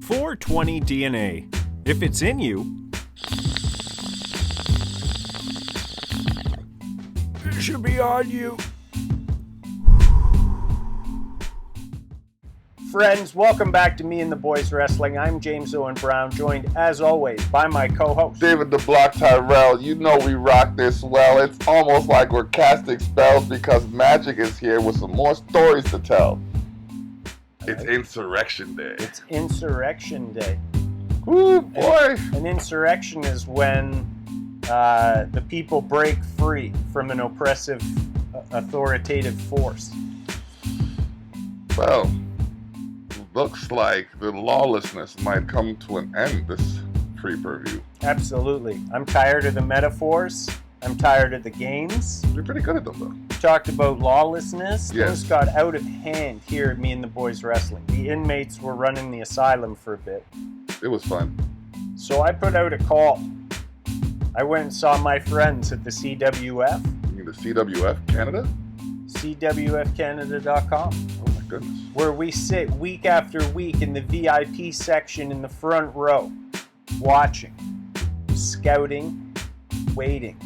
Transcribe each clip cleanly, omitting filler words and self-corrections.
420 DNA. If it's in you, it should be on you. Friends, welcome back to Me and the Boys Wrestling. I'm James Owen Brown, joined as always by my co-host David the Block Tyrell. You know we rock this well. It's almost like we're casting spells because Magic is here with some more stories to tell. It's Insurrection Day. It's Insurrection Day. Ooh, boy. An insurrection is when the people break free from an oppressive, authoritative force. Well, looks like the lawlessness might come to an end this free-per-view. Absolutely. I'm tired of the metaphors. I'm tired of the games. You're pretty good at them, though. We talked about lawlessness. Yes. Things got out of hand here at Me and the Boys Wrestling. The inmates were running the asylum for a bit. It was fun. So I put out a call. I went and saw my friends at the CWF. You mean the CWF Canada? CWFcanada.com. Oh my goodness. Where we sit week after week in the VIP section in the front row, watching, scouting, waiting.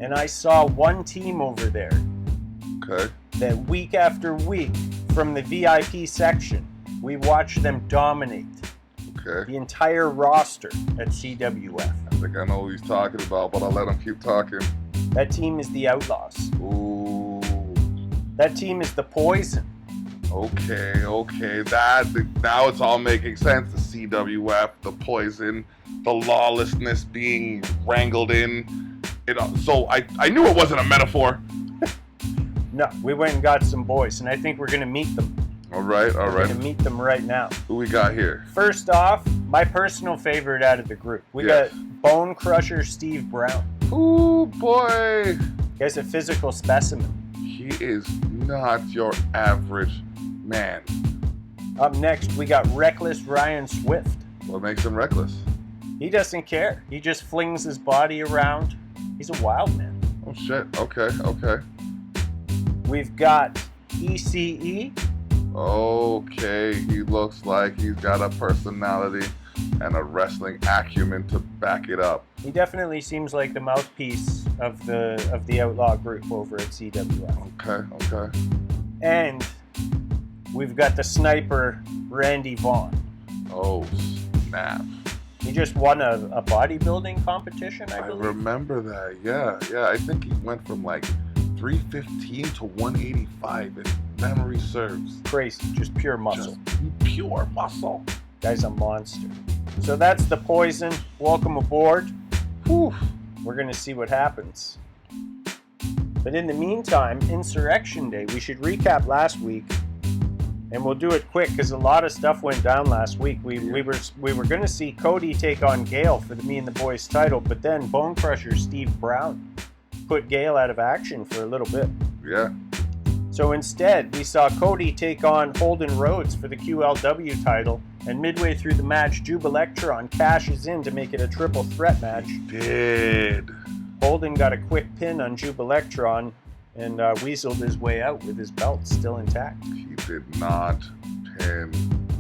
And I saw one team over there that week after week from the VIP section, we watched them dominate the entire roster at CWF. I think I know who he's talking about, but I'll let him keep talking. That team is the Outlaws. Ooh. That team is the Poison. Okay. Now it's all making sense. The CWF, the Poison, the lawlessness being wrangled in. So I knew it wasn't a metaphor. No, we went and got some boys, and I think we're going to meet them. All right. We're going to meet them right now. Who we got here? First off, my personal favorite out of the group. We got Bonecrusher Steve Brown. Ooh, boy. He's a physical specimen. He is not your average man. Up next, we got Reckless Ryan Swift. What makes him reckless? He doesn't care. He just flings his body around. He's a wild man. Oh, shit. Okay. We've got ECE. Okay, he looks like he's got a personality and a wrestling acumen to back it up. He definitely seems like the mouthpiece of the Outlaw group over at CWF. Okay. And we've got the sniper, Randy Vaughn. Oh, snap. He just won a bodybuilding competition, I believe. I remember that, yeah. I think he went from like 315 to 185, if memory serves. Crazy, just pure muscle. Just pure muscle. Guy's a monster. So that's the Poison. Welcome aboard. Whew. We're going to see what happens. But in the meantime, Insurrection Day, we should recap last week. And we'll do it quick because a lot of stuff went down last week. We were going to see Cody take on Gale for the Me and the Boys title, but then Bonecrusher Steve Brown put Gale out of action for a little bit. Yeah. So instead, we saw Cody take on Holden Rhodes for the QLW title, and midway through the match, Jubilectron cashes in to make it a triple threat match. He did. Holden got a quick pin on Jubilectron and weaseled his way out with his belt still intact. He did not pin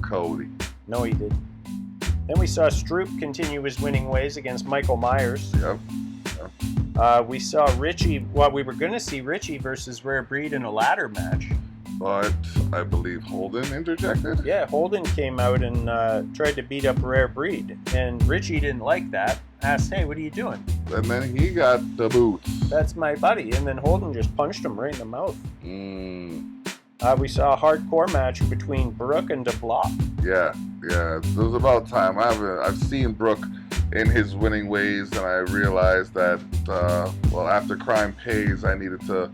Cody. No, he did. Then we saw Stroop continue his winning ways against Michael Myers. Yep. We saw Richie. Well, we were going to see Richie versus Rare Breed in a ladder match. But I believe Holden interjected? Yeah, Holden came out and tried to beat up Rare Breed. And Richie didn't like that. Asked, hey, what are you doing? And then he got the boots. That's my buddy. And then Holden just punched him right in the mouth. We saw a hardcore match between Brook and Dablock. Yeah. It was about time. I've seen Brook in his winning ways, and I realized that, after crime pays, I needed to,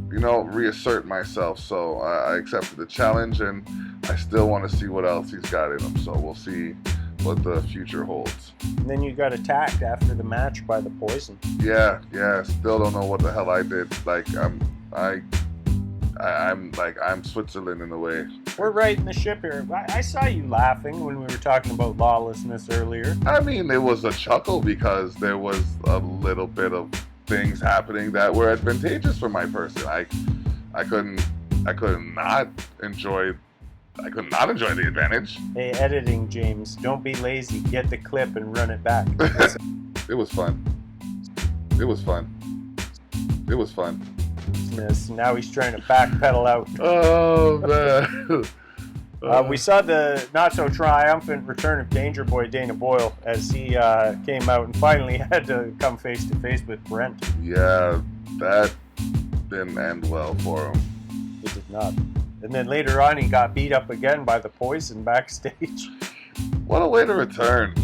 reassert myself. So I accepted the challenge, and I still want to see what else he's got in him. So we'll see what the future holds. And then you got attacked after the match by the Poison. Yeah. Still don't know what the hell I did. I'm Switzerland in a way. We're right in the ship here. I saw you laughing when we were talking about lawlessness earlier. I mean, it was a chuckle because there was a little bit of things happening that were advantageous for my person. I couldn't not enjoy I could not enjoy the advantage. Hey, editing, James, don't be lazy. Get the clip and run it back. It was fun. It was fun. It was fun. Yes, now he's trying to backpedal out. Oh, man. We saw the not-so-triumphant return of Danger Boy Dana Boyle as he came out and finally had to come face-to-face with Brent. Yeah, that didn't end well for him. It did not. And then later on, he got beat up again by the Poison backstage. What a way to return.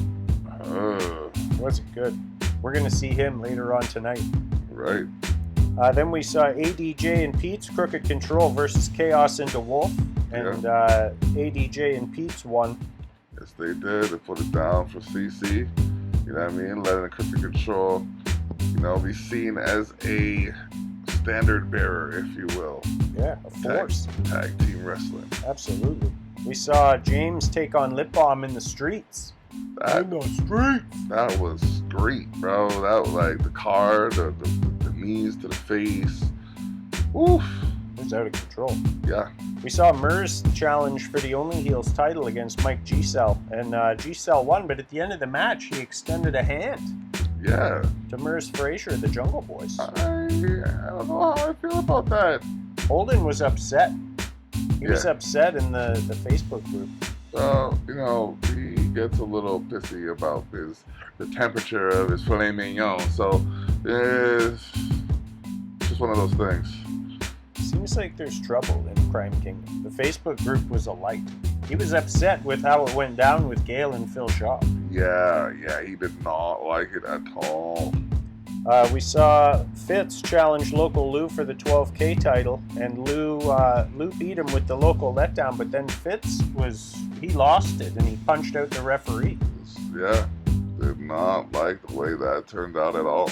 Wasn't good. We're going to see him later on tonight. Right. Then we saw ADJ and Pete's Crooked Control versus Kaos and Dewolfe. And ADJ and Pete's won. Yes, they did. They put it down for CC. You know what I mean? Letting the Crooked Control, be seen as a standard bearer, if you will. Yeah, a force. Tag team wrestling. Absolutely. We saw James take on Lip Balm in the streets. That was great, bro. That was like the car, the knees to the face. Oof. It was out of control. Yeah. We saw Murs challenge for the Only Heels title against Mike G-Cell. And G-Cell won, but at the end of the match, he extended a hand. Yeah. To Murs Frazier, the Jungle Boys. I don't know how I feel about that. Holden was upset. He was upset in the Facebook group. He gets a little pissy about the temperature of his filet mignon. So it's just one of those things. Seems like there's trouble in Crime Kingdom. The Facebook group was alight. He was upset with how it went down with Gale and Phil Shaw. Yeah, he did not like it at all. We saw Fitz challenge Local Lou for the 12K title, and Lou beat him with the local letdown, but then Fitz he lost it, and he punched out the referee. Yeah, did not like the way that turned out at all.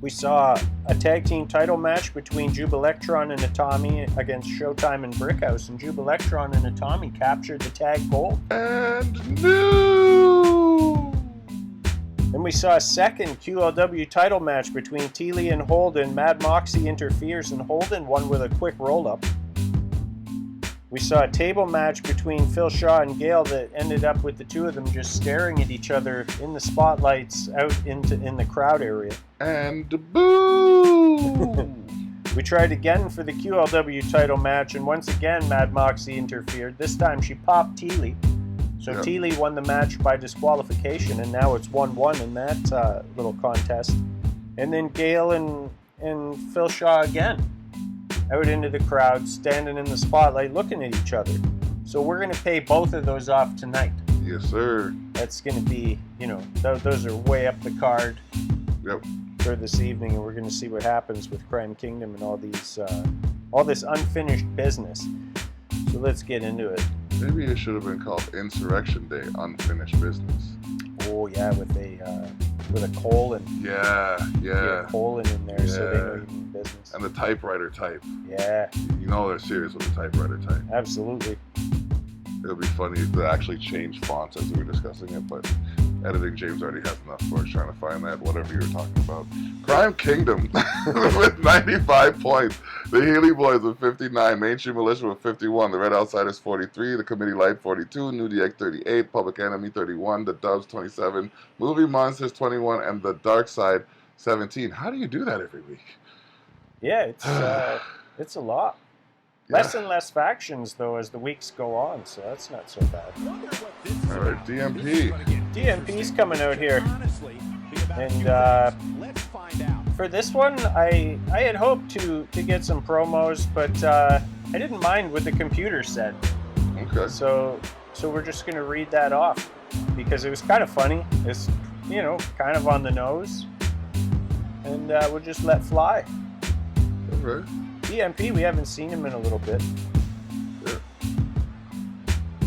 We saw a tag team title match between Jubilectron and Atami against Showtime and Brickhouse, and Jubilectron and Atami captured the tag gold. And new! Then we saw a second QLW title match between Thili and Holden. Mad Moxxi interferes, and Holden won with a quick roll-up. We saw a table match between Phil Shaw and Gale that ended up with the two of them just staring at each other in the spotlights out in the crowd area. And boo! We tried again for the QLW title match, and once again Mad Moxxi interfered. This time she popped Thili. So Thili won the match by disqualification, and now it's 1-1 in that little contest. And then Gale and Phil Shaw again. Out into the crowd, standing in the spotlight, looking at each other. So we're going to pay both of those off tonight. Yes, sir. That's going to be, those are way up the card for this evening, and we're going to see what happens with Crime Kingdom and all this unfinished business. So let's get into it. Maybe it should have been called Insurrection Day, Unfinished Business. Oh yeah, with a colon. Yeah. A colon in there, so they know you mean business. And the typewriter type. Yeah. You know they're serious with the typewriter type. Absolutely. It would be funny to actually change fonts as we were discussing it, but editing James already has enough for us trying to find that, whatever you were talking about. Crime Kingdom with 95 points. The Healy Boys with 59. Mainstream Militia with 51. The Red Outsiders 43. The Committee Light 42. New DX 38. Public Enemy 31. The Dubs 27. Movie Monsters 21. And The Dark Side 17. How do you do that every week? Yeah, it's a lot. Less and less factions, though, as the weeks go on, so that's not so bad. All right, DMP. DMP's coming out here. And for this one, I had hoped to get some promos, but I didn't mind what the computer said. Okay. So we're just going to read that off, because it was kind of funny. It's, kind of on the nose. And we'll just let fly. All right. DMP, we haven't seen him in a little bit. Yeah.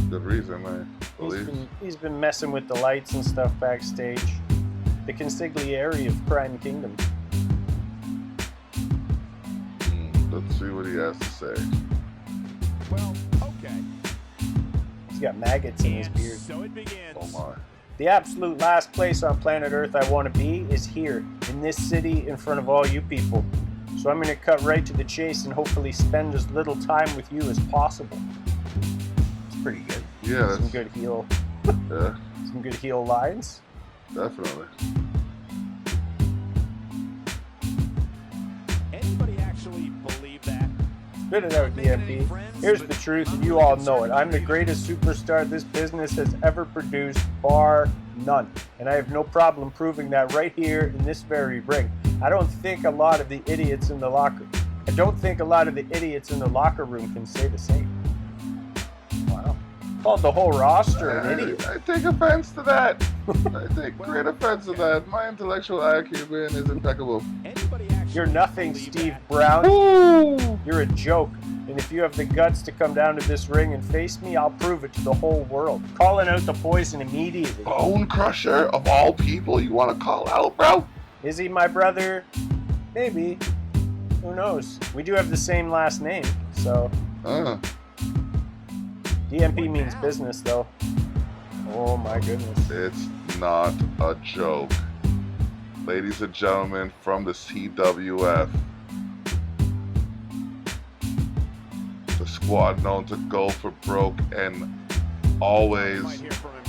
Good reason, I believe. He's been messing with the lights and stuff backstage. The consigliere of Crime Kingdom. Let's see what he has to say. Well, okay. He's got maggots in his beard. So it begins. Oh my. The absolute last place on planet Earth I want to be is here, in this city, in front of all you people. So I'm going to cut right to the chase and hopefully spend as little time with you as possible. pretty good. Yeah, Some good heel. Yeah, Some good heel lines. definitely. Anybody actually believe that? Spit it out, DMP. Here's the truth, and you all know it. I'm the greatest superstar this business has ever produced, bar none. And I have no problem proving that right here in this very ring. I don't think a lot of the idiots in the locker room can say the same. Wow. Called the whole roster an idiot. I take offense to that. I take great offense to that. My intellectual IQ is impeccable. Anybody actually You're nothing, believe Steve that? Brown. Woo! You're a joke. And if you have the guts to come down to this ring and face me, I'll prove it to the whole world. Calling out the poison immediately. Bonecrusher of all people, you want to call out, bro? Is he my brother? Maybe. Who knows? We do have the same last name, so. DMP means business, though. Oh my goodness. It's not a joke. Ladies and gentlemen from the CWF, the squad known to go for broke and always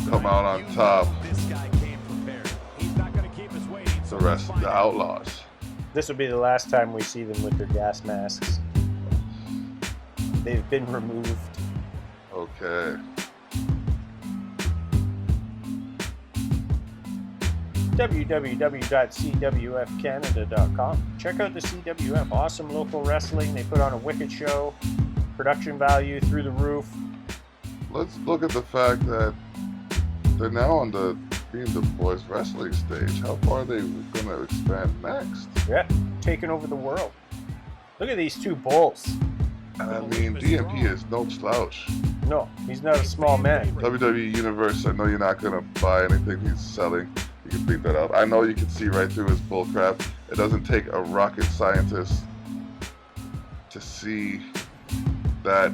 come out on top. This guy came prepared. He's not going to keep us waiting. The rest of the Outlaws. This will be the last time we see them with their gas masks. They've been removed. Okay. www.cwfcanada.com. Check out the CWF. Awesome local wrestling. They put on a wicked show. Production value through the roof. Let's look at the fact that they're now on the being the boys wrestling stage. How far are they going to expand next? Yeah, taking over the world. Look at these two bulls. And I mean, DMP is no slouch. No, he's not a small man. WWE Universe, I know you're not going to buy anything he's selling. You can beat that up. I know you can see right through his bullcrap. It doesn't take a rocket scientist to see that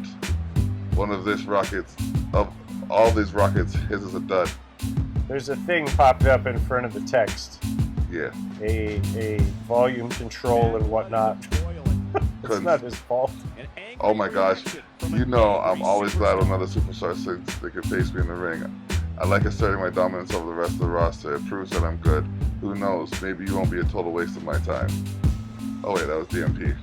one of these rockets, of all these rockets, his is a dud. There's a thing popped up in front of the text. Yeah. A volume control and whatnot. It's not his fault. Oh my gosh. You know I'm always glad when another superstar thinks they can face me in the ring. I like asserting my dominance over the rest of the roster. It proves that I'm good. Who knows? Maybe you won't be a total waste of my time. Oh wait, that was DMP.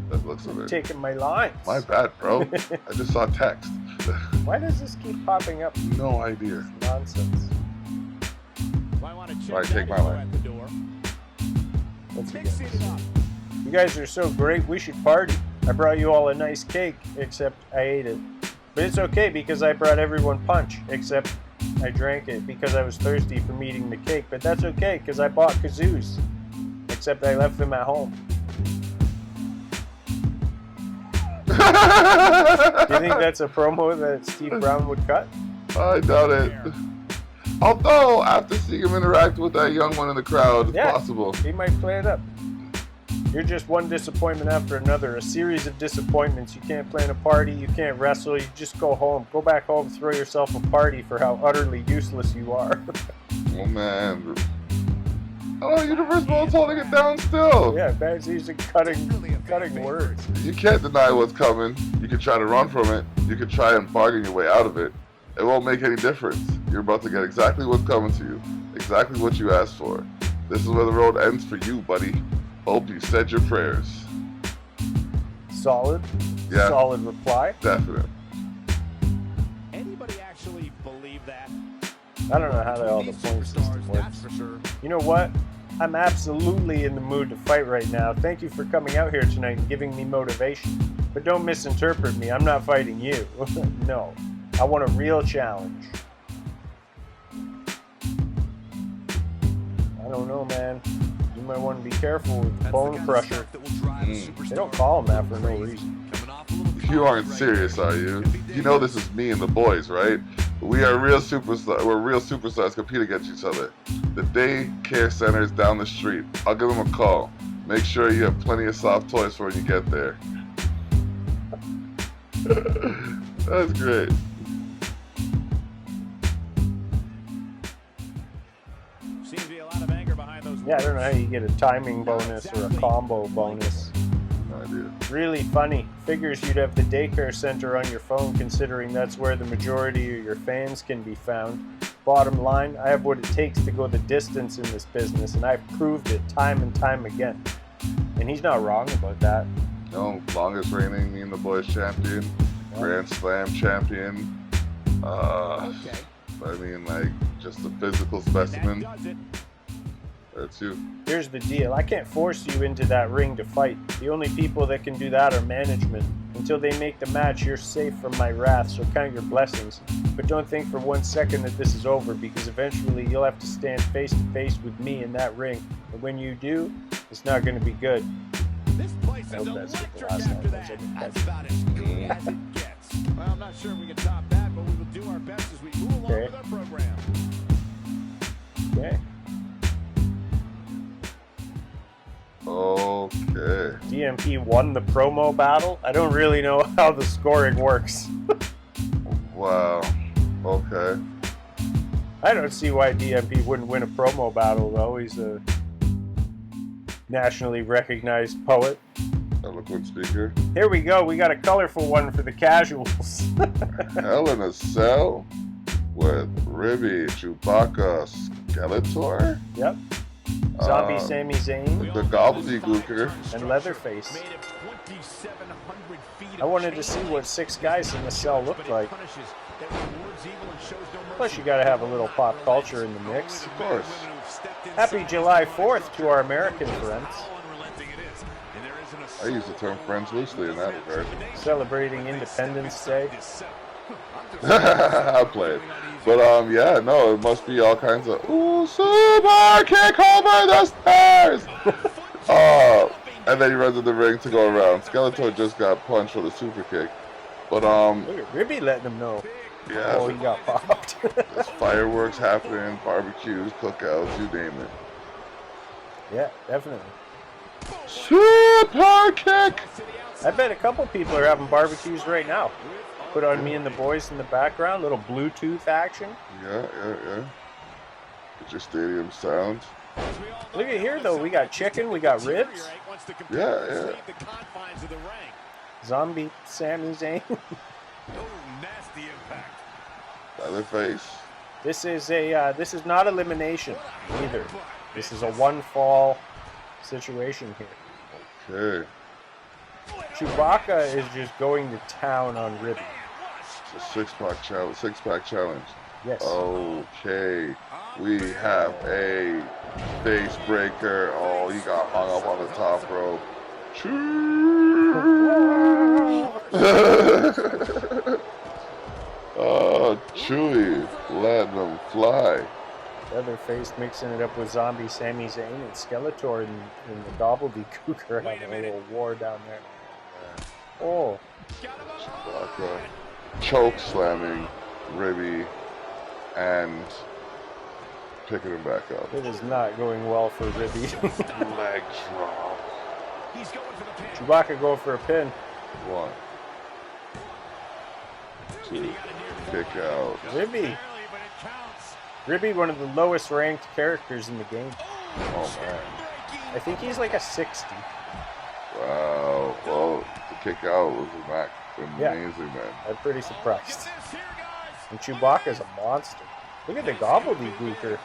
That looks of it. Taking my lines. My bad, bro. I just saw text. Why does this keep popping up? No idea. Nonsense. Alright, take my line. Let's begin. You guys are so great, we should party. I brought you all a nice cake, except I ate it. But it's okay because I brought everyone punch, except I drank it because I was thirsty from eating the cake. But that's okay because I bought kazoos, except I left them at home. Do you think that's a promo that Steve Brown would cut? I doubt it. Although, after seeing him interact with that young one in the crowd, it's possible. He might play it up. You're just one disappointment after another, a series of disappointments. You can't plan a party, you can't wrestle, you just go home. Go back home, throw yourself a party for how utterly useless you are. Oh man. Oh, Universe World's holding it down still. Yeah, man's using cutting words. You can't deny what's coming. You can try to run from it. You can try and bargain your way out of it. It won't make any difference. You're about to get exactly what's coming to you. Exactly what you asked for. This is where the road ends for you, buddy. Hope you said your prayers. Solid. Yeah. Solid reply. Definite. Anybody actually believe that? I don't know how all the point system works. You know what? I'm absolutely in the mood to fight right now. Thank you for coming out here tonight and giving me motivation. But don't misinterpret me. I'm not fighting you. No. I want a real challenge. I don't know, man. You might want to be careful with Bonecrusher. They don't call him that for no reason. You aren't serious, are you? You know this is me and the boys, right? We are real superstars. We're real superstars compete against each other. The day care center is down the street. I'll give them a call. Make sure you have plenty of soft toys for when you get there. That's great. Seems to be a lot of anger behind those. Yeah, I don't know how you get a timing bonus or a combo bonus. No idea. Really funny. Figures you'd have the daycare center on your phone, considering that's where the majority of your fans can be found. Bottom line, I have what it takes to go the distance in this business, and I've proved it time and time again. And he's not wrong about that. No, longest reigning Me and the Boys champion, Grand Slam champion. I mean, like, just a physical specimen. That's you. Here's the deal. I can't force you into that ring to fight. The only people that can do that are management. Until they make the match, you're safe from my wrath, so count your blessings. But don't think for 1 second that this is over, because eventually you'll have to stand face to face with me in that ring. And when you do, it's not going to be good. This place I is hope that's what the electric last after time that. was. That's about as good as it gets. Well, I'm not sure if we can top that, but we will do our best as we move along with our program. Okay. Okay. DMP won the promo battle. I don't really know how the scoring works. Wow. Okay. I don't see why DMP wouldn't win a promo battle, though. He's a nationally recognized poet. Eloquent speaker. Here we go. We got a colorful one for the casuals. Hell in a Cell with Ribby, Chewbacca, Skeletor. Yep. Zombie Sami Zayn The Gobbledygooker. and Leatherface. I wanted to see what 6 guys in the cell looked like. Plus, you gotta have a little pop culture in the mix. Of course. Happy July 4th to our American friends. I use the term friends loosely in that regard. Celebrating Independence Day. I'll play it. But yeah, no, it must be all kinds of super kick over the stairs. And then he runs in the ring to go around. Skeletor just got punched with a super kick. But Look at Ribby letting him know. yeah, Oh, he got popped. there's fireworks happening, barbecues, cookouts, you name it. Yeah, definitely. Super kick. I bet a couple people are having barbecues right now. Put on Me and the Boys in the background, little Bluetooth action. Yeah. Get your stadium sound. Look at here, though. We got chicken, we got ribs. Yeah. Zombie Sami Zayn. Leatherface. This is not elimination either. This is a one fall situation here. Okay. Chewbacca is just going to town on Ribby. It's a six-pack challenge. Yes. Okay. We have a face breaker. Oh, he got hung up on the top rope. Oh, Chewy, letting them fly. Leatherface mixing it up with Zombie Sami Zayn and Skeletor in the Gobbledygooker having a little war down there. Oh. Chewbacca choke slamming Ribby and picking him back up. It is not going well for Ribby. Leg drop. Chewbacca going for a pin. 1, 2, kick out. Ribby, one of the lowest ranked characters in the game. Oh man. I think he's like a 60. Wow. Well, the kick out was amazing, man. I'm pretty surprised. And Chewbacca's a monster. Look at the Gobbledygooker.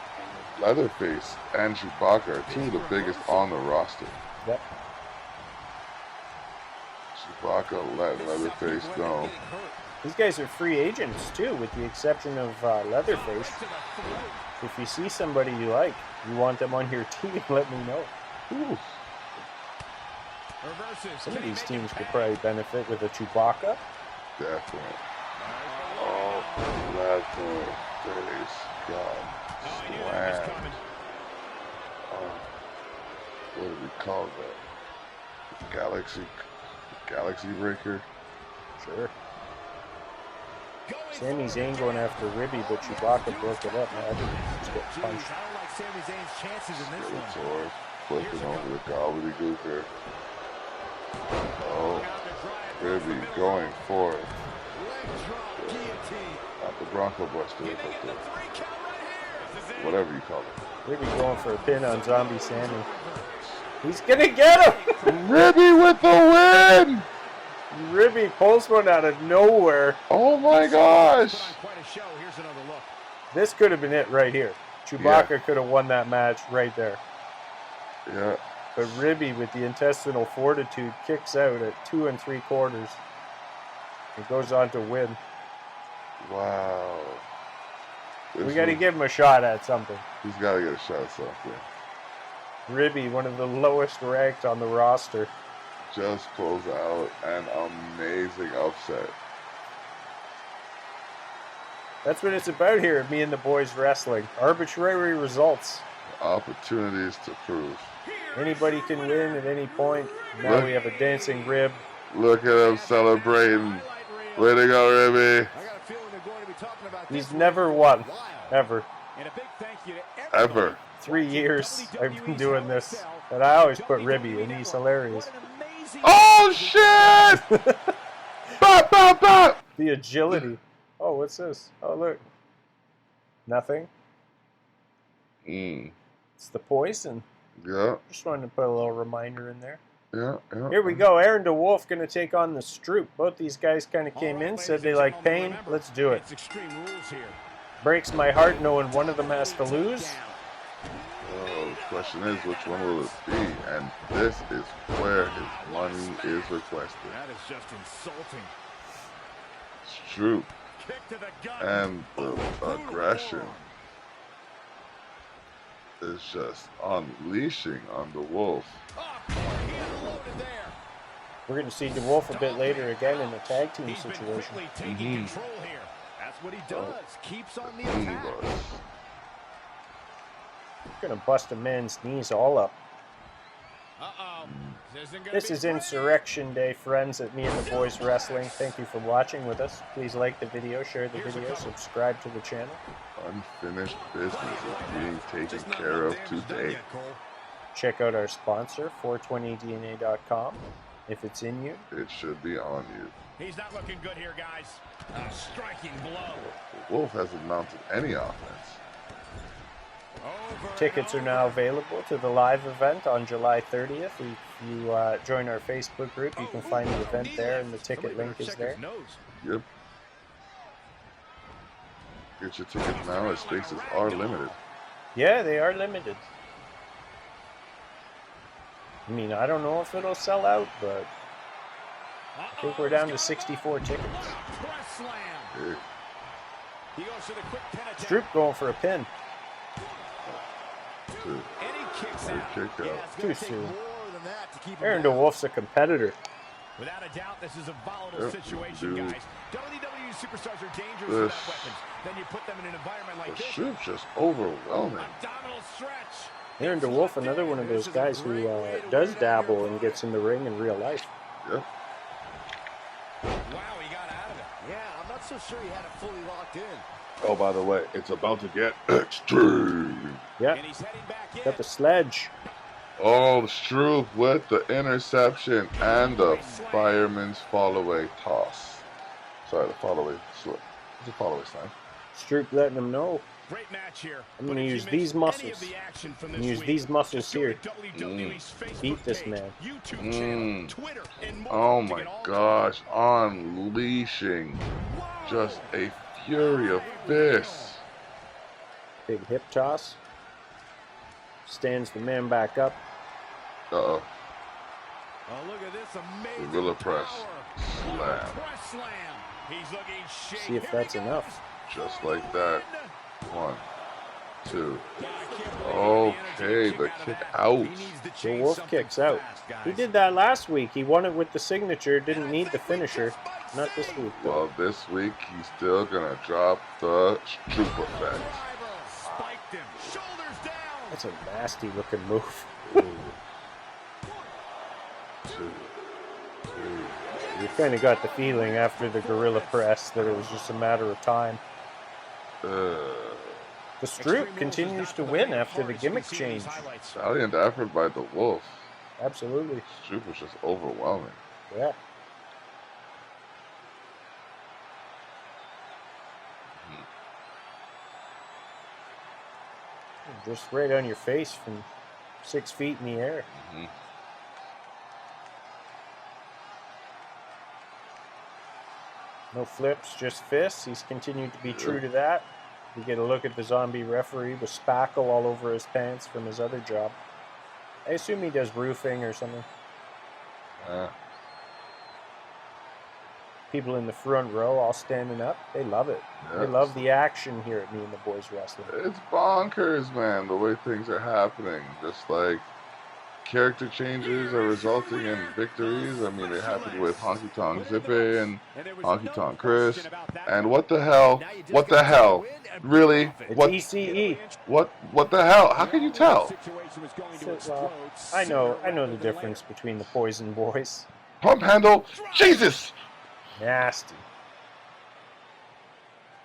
Leatherface and Chewbacca are 2 of the biggest on the roster. Yep. Chewbacca letting Leatherface know. These guys are free agents too, with the exception of Leatherface. If you see somebody you like, you want them on your team, let me know. Ooh. Some of these teams could probably benefit with a Chewbacca. Definitely. Oh, Leatherface got slammed. What do we call that? Galaxy Breaker? Sure. Sami Zayn going after Ribby, but Chewbacca broke it up. Man, I think he just got punched. Skeletor flipping over the Gobbledygooker. Oh, Ribby going for it. Not the Bronco Buster, but the whatever you call it. Ribby going for a pin on Zombie Sammy. He's gonna get him! Ribby with the win! Ribby pulls one out of nowhere. Oh my gosh! This could have been it right here. Chewbacca could have won that match right there. Yeah. But Ribby, with the intestinal fortitude, kicks out at 2 3/4. He goes on to win. Wow. We got to give him a shot at something. He's got to get a shot at something. Ribby, one of the lowest ranked on the roster. Just pulls out an amazing upset. That's what it's about here at Me and the Boys Wrestling. Arbitrary results. Opportunities to prove. Anybody can win at any point. Now we have a dancing rib. Look at him celebrating. Way to go, Ribby. He's never won. Ever. Ever. 3 years I've been doing this. And I always put Ribby, and he's hilarious. Oh, shit! Bop, bop, bop! The agility. Oh, what's this? Oh, look. Nothing. It's the poison. Yeah. Just wanted to put a little reminder in there. Yeah. Here we go. Aaron Dewolfe going to take on the Stroop. Both these guys kind of came in, said they like pain. Let's do it. Breaks my heart knowing one of them has to lose. Oh, the question is, which one will it be? And this is where his money is requested. That is just insulting. Stroop. And the aggression is just unleashing on the wolf. We're going to see Dewolfe a bit later again in a tag team situation. That's what he does. Keeps on the attack. Going to bust a man's knees all up. This is Insurrection Day, friends at Me and the Boys Wrestling. Thank you for watching with us. Please like the video, share the video, subscribe to the channel. Unfinished business is being taken care of today. Check out our sponsor, 420dna.com. If it's in you, it should be on you. He's not looking good here, guys. A striking blow. The Wolf hasn't mounted any offense. Tickets are now available to the live event on July 30th. If you join our Facebook group, you can find the event there, and the ticket link is there. Yep. Get your tickets now, as spaces are limited. Yeah, they are limited. I mean, I don't know if it'll sell out, but I think we're down to 64 tickets. Hey. Stroop going for a pin. Kick out. Too soon. Aaron Dewolfe's a competitor. Without a doubt, this is a volatile situation, guys. WWE superstars are dangerous without weapons. Then you put them in an environment like this. Stroop's just overwhelming. Abdominal stretch. Aaron Dewolfe, another one of those guys who does dabble and gets in the ring in real life. Yep. Wow, he got out of it. Yeah, I'm not so sure he had it fully locked in. Oh, by the way, it's about to get extreme. Yep. Got the sledge. Oh, Stroop with the interception and the fireman's fall-away toss. Sorry, the fall-away slip. It's a fall-away sign. Stroop letting him know. Great match here. I'm going to use these muscles. And use these muscles here. Beat this man. Oh my gosh. Unleashing just a fury of fists. Big hip toss. Stands the man back up. Uh-oh. Oh, look at this amazing Gorilla press. Slam. Press slam. He's looking shaky. See if that's enough. Just like that. 1, 2. Okay, the kick out. The Wolf kicks out. He did that last week. He won it with the signature. Didn't need the finisher. Not this week, though. Well, this week he's still gonna drop the Stroop effect. That's a nasty looking move. You kind of got the feeling after the gorilla press that it was just a matter of time. The Stroop continues to win after the gimmick change. Valiant effort by the Wolf. Absolutely. Stroop was just overwhelming. Yeah. Just right on your face from 6 feet in the air. No flips, just fists. He's continued to be true to that. We get a look at the zombie referee with spackle all over his pants from his other job. I assume he does roofing or something. People in the front row all standing up. They love it. Yes. They love the action here at Me and the Boys Wrestling. It's bonkers, man, the way things are happening. Just like character changes are resulting in victories. I mean, it happened with Honky Tonk Zippy and Honky Tonk Chris. And what the hell? What the hell? Really? It's what? ECE. What the hell? How can you tell? I know the difference between the Poison Boys. Pump handle. Jesus! Nasty.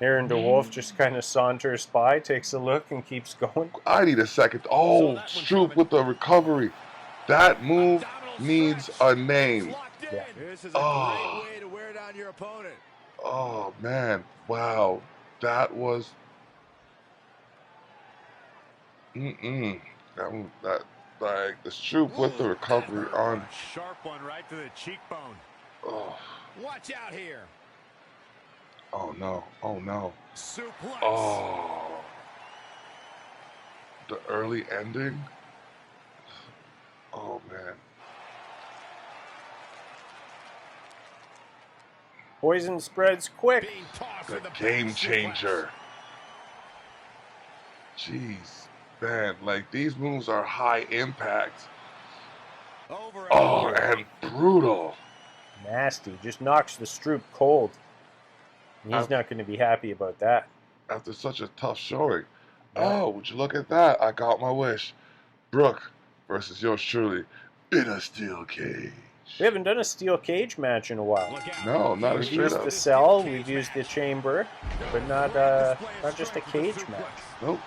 Aaron Dewolfe just kind of saunters by, takes a look, and keeps going. I need a second. Oh, Stroop with the recovery. That move needs a name. Yeah. Oh. Oh, man. Wow. That was... That like, the Stroop with the recovery on... Sharp one right to the cheekbone. Oh. Watch out here. Oh, no. Oh, no. Suplex. Oh. The early ending? Oh, man. Poison spreads quick. The game changer. Jeez, man. Like, these moves are high impact. Oh, and brutal. Nasty. Just knocks the Stroop cold. He's not going to be happy about that. After such a tough showing. Oh, would you look at that? I got my wish. Brook versus yours truly in a steel cage. We haven't done a steel cage match in a while. No, not a We've straight used up. the cell, we've used the chamber, but not just a cage match. Nope.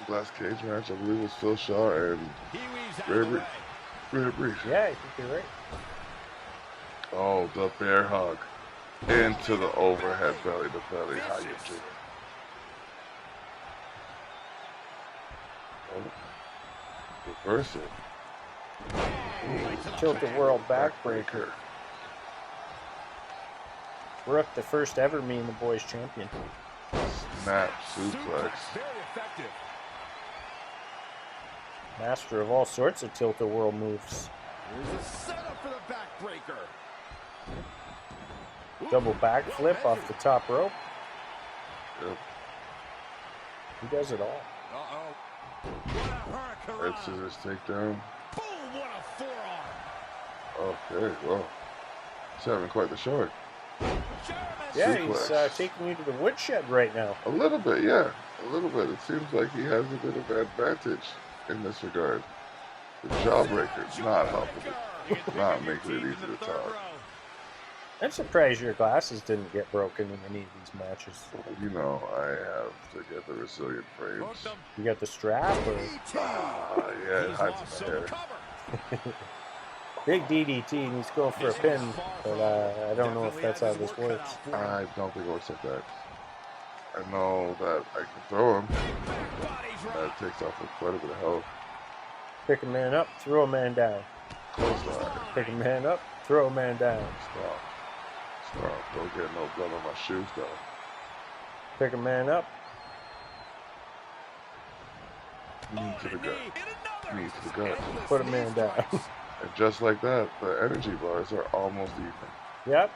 The last cage match, I believe, was Phil Shaw and Rhea Brief. Yeah, I think you're right. Oh, the bear hug into the overhead belly to belly. How you doing? Oh. Reverse it. Tilt-a-whirl backbreaker. Brook, the first ever Me and the Boys champion. Snap suplex. Master of all sorts of tilt-a-whirl moves. Here's a setup for the backbreaker. Double backflip off the top rope. Yep. He does it all. Red scissors takedown. Boom, what a forearm. Okay, well, he's having quite the showing. Yeah, Suplex. he's taking you to the woodshed right now. A little bit, yeah. A little bit. It seems like he has a bit of advantage in this regard. The jawbreaker's not helping it. Not making it easy to talk. I'm surprised your glasses didn't get broken in any of these matches. You know, I have to get the resilient frames. You got the strap or? Yeah, it hides my hair. Big DDT and he's going for a pin, but I don't know if that's how this works. I don't think it works like that. I know that I can throw him. That takes off with quite a bit of health. Pick a man up, throw a man down. Pick a man up, throw a man down. Stop. Stop. Don't get no blood on my shoes, though. Pick a man up. Knee to the gut. Knee to the gut. Put a man down. And just like that, the energy bars are almost even. Yep.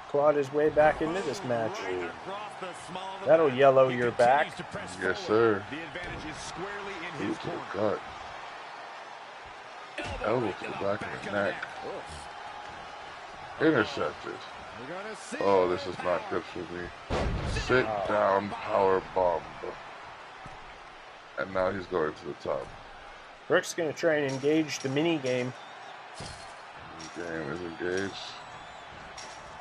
Clawed his way back into this match. That'll yellow your back. Yes, sir. Boot to the gut. Elbow to the back of the neck. Intercepted. Oh, this is not good for me. Sit down power bomb. And now he's going to the top. Brook's going to try and engage the mini game. Game is engaged.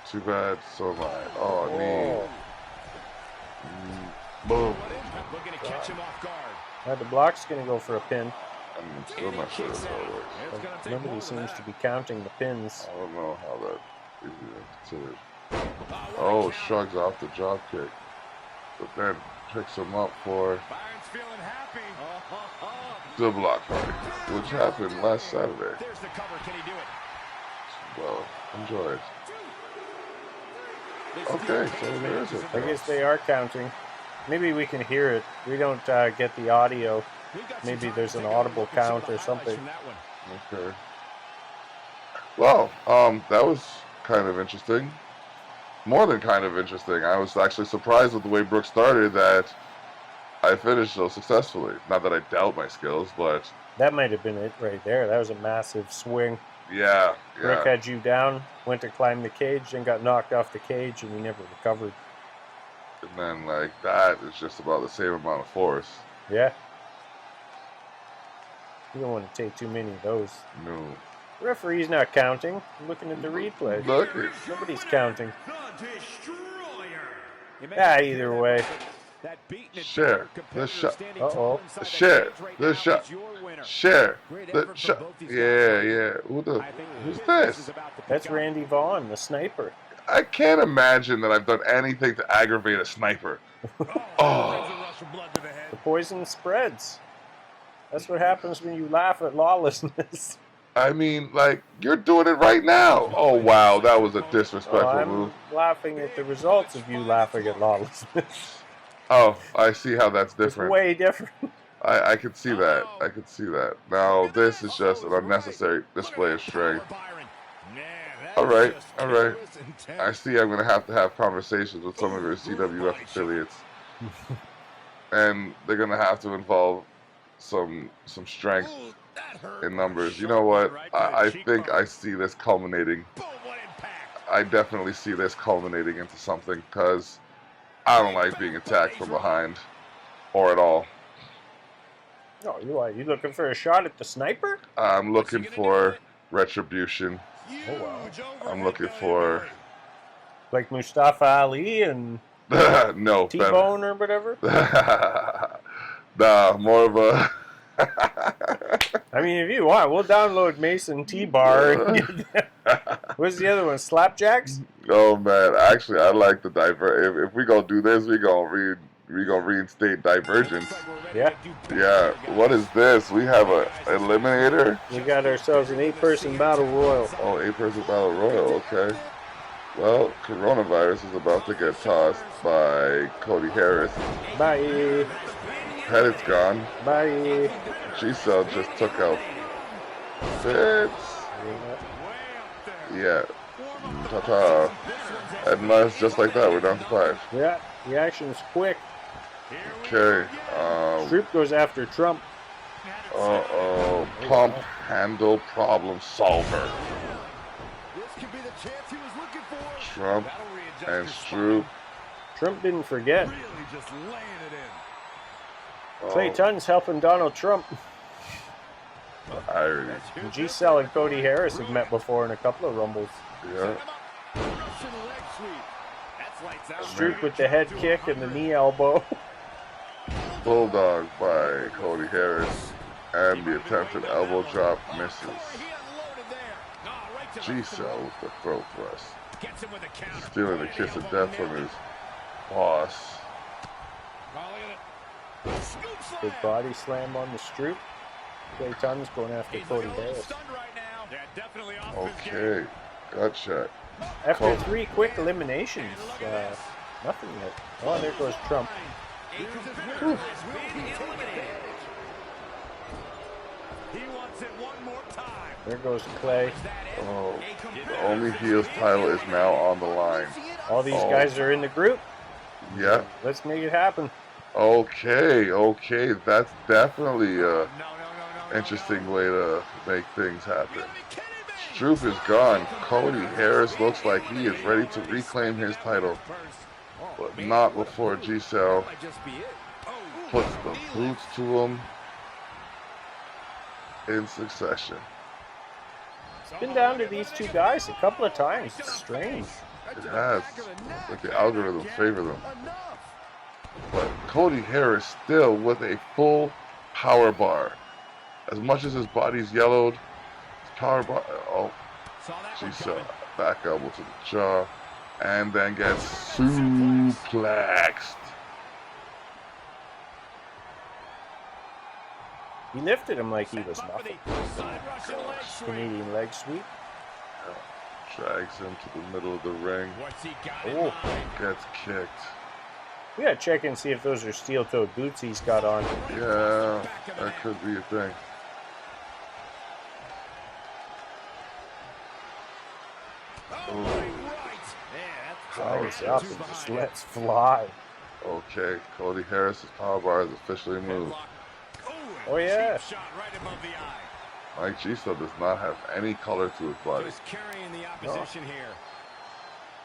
Too bad, so am I. Oh, knee. Boom. Looking to catch him off guard. Now the block's going to go for a pin. I'm still not sure how it works. Nobody seems to be counting the pins. I don't know how that is even considered. Oh, shrugs off the drop kick. But then picks him up for the block party, which happened last Saturday. Well, Enjoy it. Okay, so there is it. I guess they are counting. Maybe we can hear it. We don't get the audio. Maybe there's an audible count or something. Okay. Well, that was kind of interesting. More than kind of interesting. I was actually surprised with the way Brook started that I finished so successfully. Not that I doubt my skills, but... That might have been it right there. That was a massive swing. Yeah, Brook had you down, went to climb the cage, then got knocked off the cage, and you never recovered. And then, like, that is just about the same amount of force. Yeah. You don't want to take too many of those. No. The referee's not counting. I'm looking at the replay. Look. Nobody's counting. Yeah, either way. Share the shot. Uh-oh. Share the shot. Share the shot. Yeah. Who's this? That's Randy Vaughn, the sniper. I can't imagine that I've done anything to aggravate a sniper. Oh. The poison spreads. That's what happens when you laugh at lawlessness. I mean, like, you're doing it right now. Oh, wow, that was a disrespectful move. I'm laughing at the results of you laughing at lawlessness. Oh, I see how that's different. It's way different. I could see that. I could see that. Now, this is just an unnecessary display of strength. All right. I see I'm going to have conversations with some of your CWF affiliates. And they're going to have to involve some strength in numbers. You know what? I think I see this culminating. I definitely see this culminating into something, because I don't like being attacked from behind or at all. Oh, you looking for a shot at the sniper? I'm looking for retribution. Oh, wow. I'm looking for... Like Mustafa Ali and no, T-Bone or whatever? Nah, more of a... I mean, if you want, we'll download Mason T-Bar. And what's the other one? Slapjacks? Oh, man. Actually, I like the if we gonna do this, we gonna reinstate Divergence. Yeah. Yeah. What is this? We have a eliminator? We got ourselves an 8-person battle royal. Oh, 8-person battle royal. Okay. Well, coronavirus is about to get tossed by Cody Harris. Bye. Head is gone. Bye. G-Cell just took out Fitz. Yeah. Ta-ta. And nice, just like that, we're down to 5. Yeah, the action's quick. Okay. Stroop goes after Trump. Uh-oh. Pump handle problem solver. Trump and Stroop. Trump didn't forget. Clay Tunn's helping Donald Trump. Irony. G-Cell and Cody Harris have met before in a couple of rumbles. Yeah. Stroop with the head kick and the knee elbow. Bulldog by Cody Harris. And the attempted elbow drop misses. G-Cell with the throat thrust. Stealing the kiss of death from his boss. Big body slam on the Stroop. Clay Tunn's going after Cody Harris. Okay. Gut check. After 3 quick eliminations, nothing yet. Oh, there goes Trump. Whew. There goes Clay. Oh, the only heel's title is now on the line. All these guys are in the group. Yeah. Let's make it happen. Okay. That's definitely a interesting way to make things happen. Stroop is gone. Cody Harris looks like he is ready to reclaim his title. But not before G-Cell puts the boots to him in succession. It's been down to these 2 guys a couple of times. It's strange. It has. Like the algorithm favor them. But Cody Harris still with a full power bar. As much as his body's yellowed, his power bar... Oh, G-Cell. Back elbow to the jaw. And then gets suplexed. He lifted him like he was nothing. Canadian leg sweep. Drags him to the middle of the ring. What's he got in Oh. mind? Gets kicked. We gotta check and see if those are steel-toed boots he's got on. Yeah, that could be a thing. Oh, Ooh. right. Yeah, Ties up and just lets fly. Okay, Cody Harris's powerbomb is officially moved. Oh, yeah. Cheap shot right above the eye. Mike G still does not have any color to his body Just carrying the opposition here.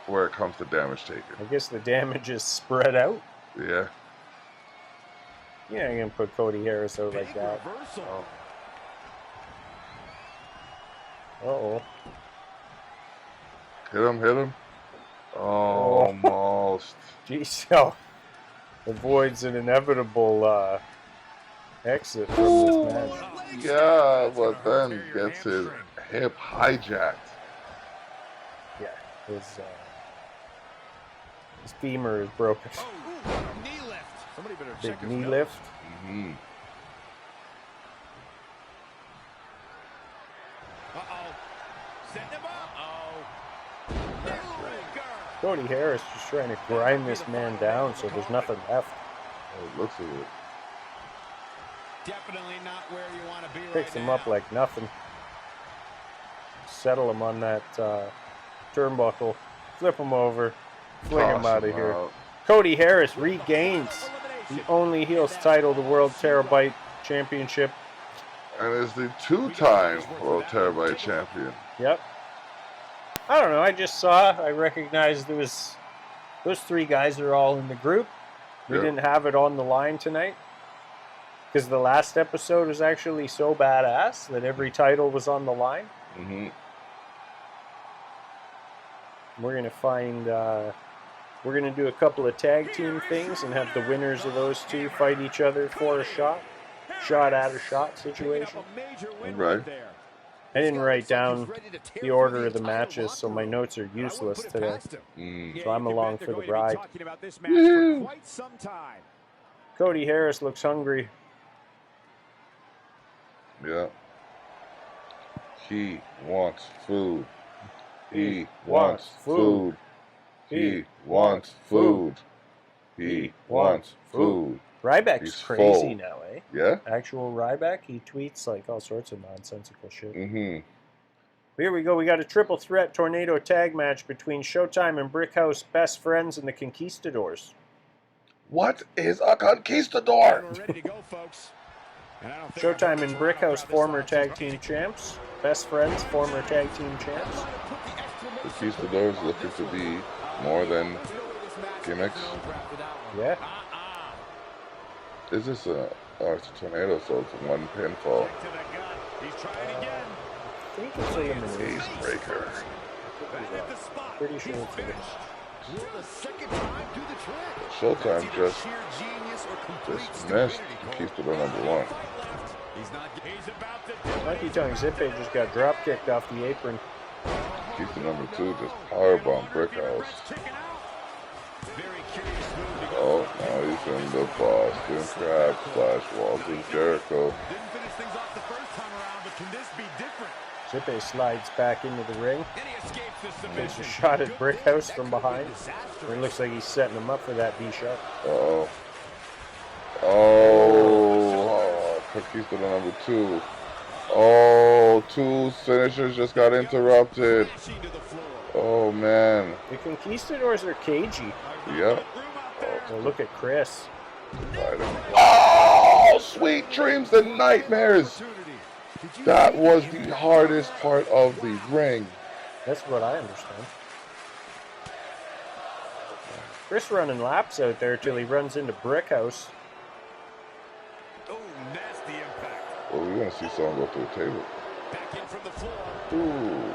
where it comes to damage taken. I guess the damage is spread out. Yeah. Yeah, I'm gonna put Cody Harris out like Big that. reversal. Uh-oh. Hit him. Almost. Jeez, oh. Avoids an inevitable exit from this match. Yeah, but then gets his hip hijacked. Yeah, his femur is broken. Oh, knee lift. Somebody better Big check his knee notes. lift. Mm-hmm. Uh-oh. Setting him up. Cody Harris just trying to grind this man down so there's nothing left. Oh, it looks like it. Definitely not where you want to be Picks right him now. up like nothing. Settle him on that turnbuckle. Flip him over. Fling him Toss out of him here. out. Cody Harris regains the only heels title, the World Terabyte Championship. And is the two-time World Terabyte Champion. Yep. I don't know. I recognized there was those three guys are all in the group. We Yep. didn't have it on the line tonight because the last episode was actually so badass that every title was on the line. Mm-hmm. We're gonna find. We're gonna do a couple of tag team things and have the winners of those two fight each other for a shot at a shot situation. Right. I didn't write down the order of the matches, so my notes are useless today. Mm. So I'm along for the ride. Woo! Cody Harris looks hungry. Yeah. He wants food. He wants food. He wants food. He wants food. Ryback's He's crazy full. now, eh? Yeah? Actual Ryback, he tweets like all sorts of nonsensical shit. Mm-hmm. Here we go. We got a triple threat tornado tag match between Showtime and Brickhouse, Best Friends, and the Conquistadors. What is a conquistador? We're ready to go, folks. Showtime and Brickhouse, former tag team champs. Best Friends, former tag team champs. The conquistadors looking to be more than gimmicks. Yeah. Is this a... Oh, it's a tornado, so it's one pinfall. He's trying again. I think it's elimination. Ace breaker. Pretty sure it's elimination. Showtime just missed Conquistador #1. Monkey Tongue Zippe just got drop kicked off the apron. Conquistador #2 just powerbomb Brickhouse. Oh, now he's in the Boston Crab / Walter Jericho. Didn't finish things off the first time around, but can this be different? Zippe slides back into the ring. And he escapes the Takes submission. a shot at Brickhouse from behind. It looks like he's setting him up for that B-shot. Uh-oh. Oh, Conquistador #2. Oh, two finishers just got interrupted. Oh, man. The Conquistadors are cagey. Yep. Well, look at Chris. Oh, sweet dreams and nightmares. That was the hardest part of the ring. That's what I understand. Chris running laps out there till he runs into Brickhouse. Oh, nasty impact. Well, we're going to see someone go through a table. Back in from the floor. Ooh.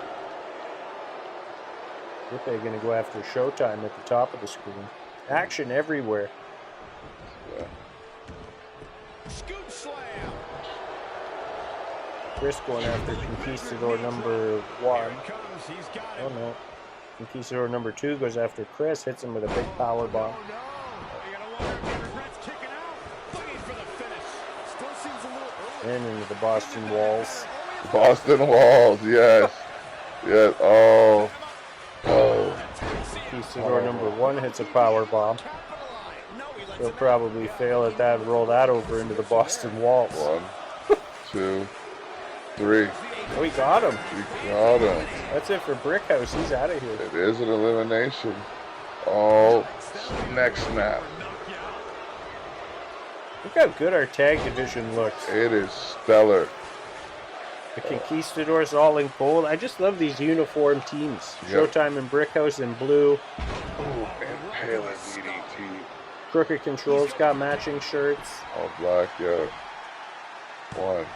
Zippe gonna go after Showtime at the top of the screen. Action everywhere. Yeah. Scoop slam. Chris going after Conquistador #1. Comes. He's got Oh it. no. Conquistador #2 goes after Chris, hits him with a big power bomb. Oh, no. You gotta wonder if he regrets kicking out. Looking for the finish. Still seems a little early. And into the Boston Walls. Boston Walls, yes. Yes. Oh. Oh. Conquistador number 1 hits a power bomb. He'll probably fail at that and roll that over into the Boston walls. 1, 2, 3. Oh, he got him. He got him. That's it for Brickhouse. He's out of here. It is an elimination. Oh, neck snap. Look how good our tag division looks. It is stellar. The Conquistadors all in gold. I just love these uniform teams. Yep. Showtime and Brickhouse in blue. Ooh, Impaler DDT. Crooked Control's got matching shirts. All black, yeah. 1,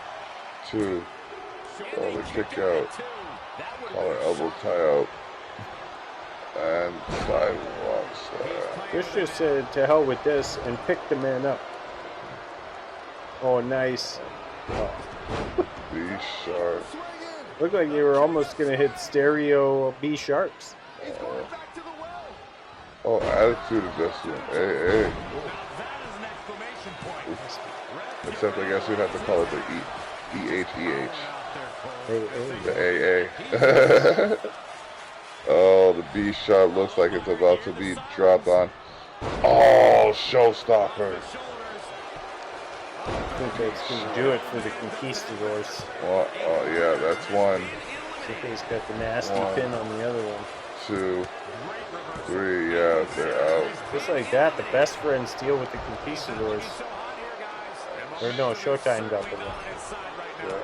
2. Oh, the kick out. Collar elbow tie out. And sidewalk slam. Chris just said to hell with this and pick the man up. Oh, nice. Oh. B sharp. Looked like you were almost going to hit stereo B sharps. Oh, attitude adjustment. Hey, hey. Except I guess we'd have to call it the EHEH. The AA. Oh, the B sharp looks like it's about to be dropped on. Oh, showstopper. I think that's going to do it for the Conquistadors. Oh, yeah, that's 1. He's got the nasty pin on the other one. 2, 3, yeah, they're out. Just like that, the best friends deal with the Conquistadors. Or no, Showtime got the one. Yeah.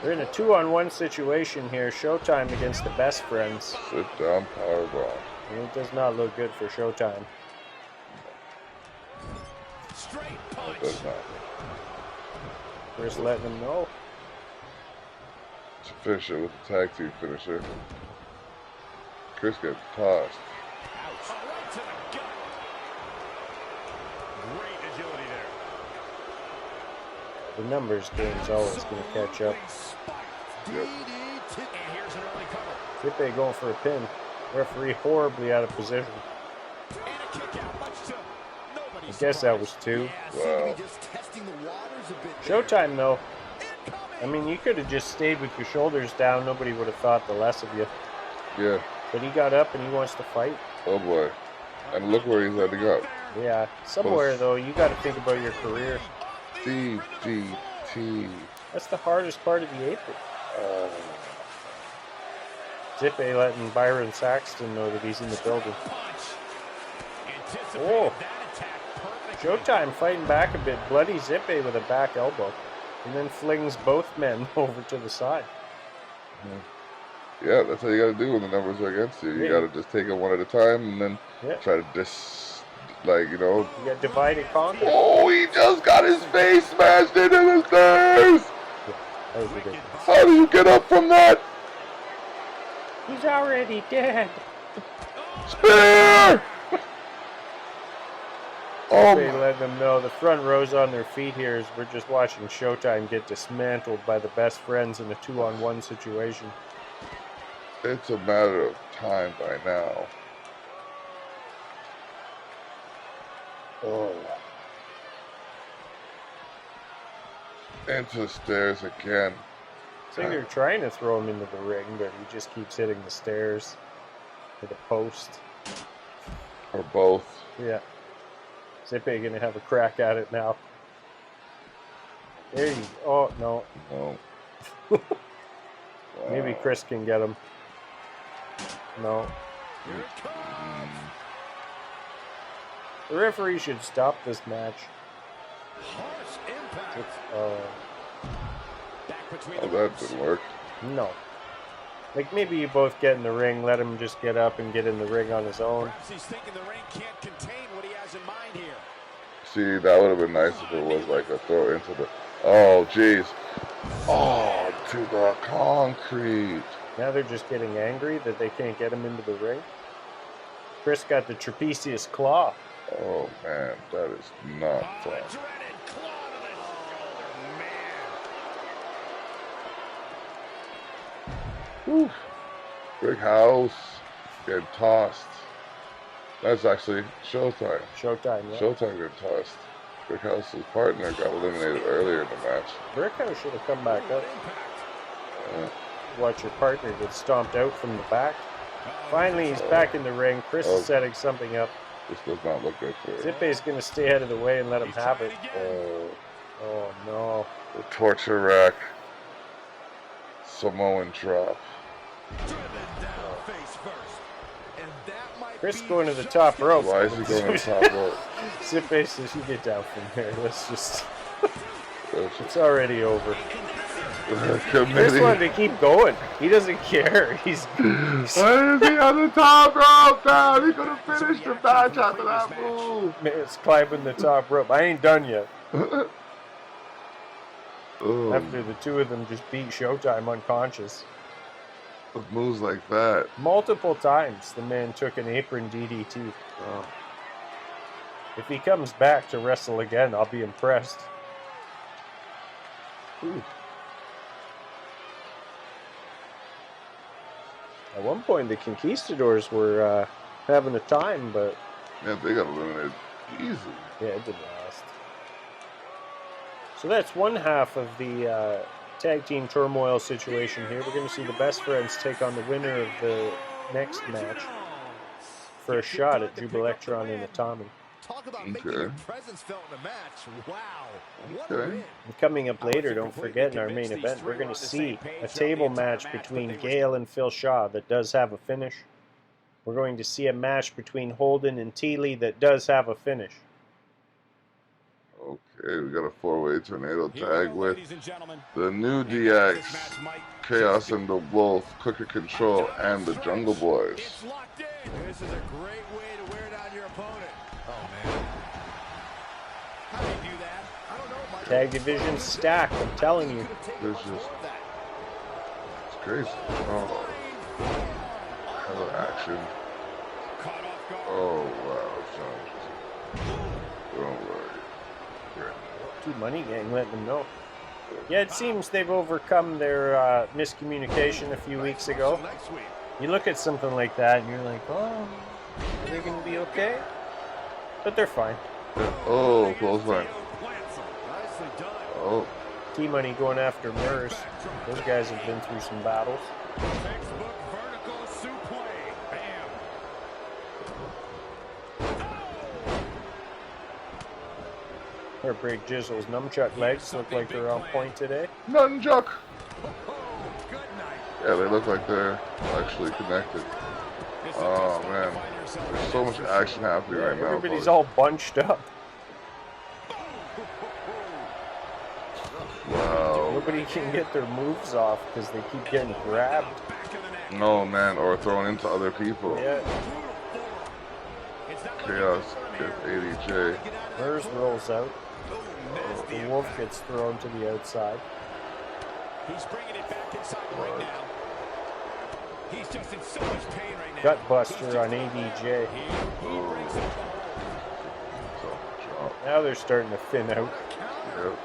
We're in a 2-on-1 situation here. Showtime against the best friends. Sit down powerbomb. And it does not look good for Showtime. It does not. First letting them know. To finish it with the tag team finisher. Chris gets tossed. Great agility there. The numbers game's always going to catch up. Yep. Zippe going for a pin. Referee horribly out of position. I guess that was 2. Wow. Showtime though. I mean, you could have just stayed with your shoulders down. Nobody would have thought the less of you. Yeah. But he got up and he wants to fight. Oh boy. And look where he's ending up. Yeah. Somewhere though, you got to think about your career. DDT. That's the hardest part of the apron. Zippe letting Byron Saxton know that he's in the building. Oh. Showtime fighting back a bit. Bloody Zippe with a back elbow. And then flings both men over to the side. Yeah, that's how you gotta do when the numbers are against you. You gotta just take it one at a time and then try to you know. You got divide and conquer. Oh, he just got his face smashed into the stairs! Yeah, that was ridiculous. How do you get up from that? He's already dead. Spear! Oh, They let them know. The front rows on their feet here as we're just watching Showtime get dismantled by the best friends in a 2-on-1 situation. it's a matter of time by now. Oh. Into the stairs again. So they're trying to throw him into the ring, but he just keeps hitting the stairs to the post. Or both. Yeah. Zippe gonna have a crack at it now. There you go. Oh, no. No. Maybe Chris can get him. No. The referee should stop this match. Oh, that didn't work. No. Like, maybe you both get in the ring, let him just get up and get in the ring on his own. Perhaps he's thinking the ring can't contain what he has in mind here. See, that would have been nice if it was like a throw into the... Oh, jeez. Oh, to the concrete. Now they're just getting angry that they can't get him into the ring. Chris got the trapezius claw. Oh, man, that is not fun. Whew. Brickhouse getting tossed. That's actually Showtime. Showtime, yeah. Showtime got tossed. Brickhouse's partner got eliminated earlier in the match. Brickhouse should have come back up. Watch your partner get stomped out from the back. Finally, he's back in the ring. Chris is setting something up. This does not look good for him. Zippy's going to stay out of the way and let him have it. Oh no. The torture rack. Samoan drop. Chris going to the top rope. Why is he going to the top rope? Zippy says you get down from there. Let's just... It's already over. Chris wanted to keep going. He doesn't care. He's Why is he on the top rope now? He could have finished the match after that move. It's climbing the top rope. I ain't done yet. After the two of them just beat Showtime unconscious. With moves like that. Multiple times the man took an apron DDT. Oh. If he comes back to wrestle again, I'll be impressed. Ooh. At one point, the Conquistadors were having a time, but... Yeah, they got eliminated easy. Yeah, it didn't last. So that's one half of the tag team turmoil situation here. We're going to see the Best Friends take on the winner of the next match for a shot at Jubilectron and Atami. Talk about making your presence felt in the match. Wow. What a win. And coming up later, don't forget, in our main event, we're going to see a table match between Gale and Phil Shaw that does have a finish. We're going to see a match between Holden and Thili that does have a finish. Okay, we got a four-way tornado tag with the new DX, Kaos and Dewolfe, Cooker Control, and the Jungle Boys. This is a great way to wear down your opponent. Oh, man. How do you do that? I don't know. Tag division stacked, I'm telling you. It's crazy. Oh. Hella action. Oh, wow. Don't worry. Two Money Gang letting them know. Yeah, it seems they've overcome their miscommunication a few weeks ago. You look at something like that and you're like, oh, are they going to be okay? But they're fine. Oh, clothesline. Oh. T-Money going after Murs. Those guys have been through some battles. Heartbreak Jizzle's nunchuck legs look like they're on point today. Nunchuck! Yeah, they look like they're actually connected. Oh, man. There's so much action happening right now. Everybody's all bunched up. Wow. Nobody can get their moves off because they keep getting grabbed. No, man, or thrown into other people. Yeah. Chaos gets ADJ. Murs rolls out. The Wolf gets thrown to the outside. He's bringing it back inside right now. He's just in so much pain right now. Gut buster on ADJ. Now they're starting to thin out. Yep.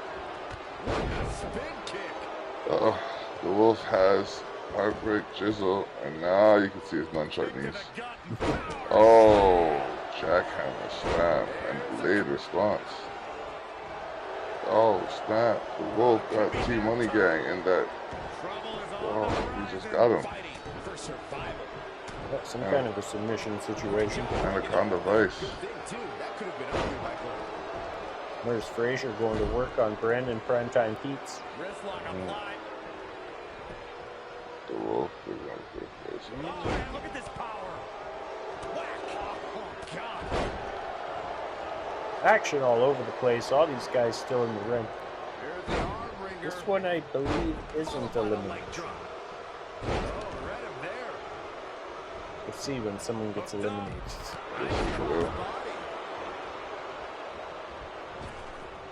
Uh-oh. The Wolf has Heartbreak Jizzle, and now you can see his nunchuck knees. Oh, jackhammer snap and delayed response. Oh, snap. The Wolf got T-Money Gang in that. Oh, he just got him. Some kind of a submission situation. Anaconda Vice. There's Frazier going to work on Brent and Primetime Pete's. The Wolf is going to face him. Look at this power. Oh, God. Action all over the place. All these guys still in the ring. This one, I believe, isn't elimination. We'll see when someone gets eliminated.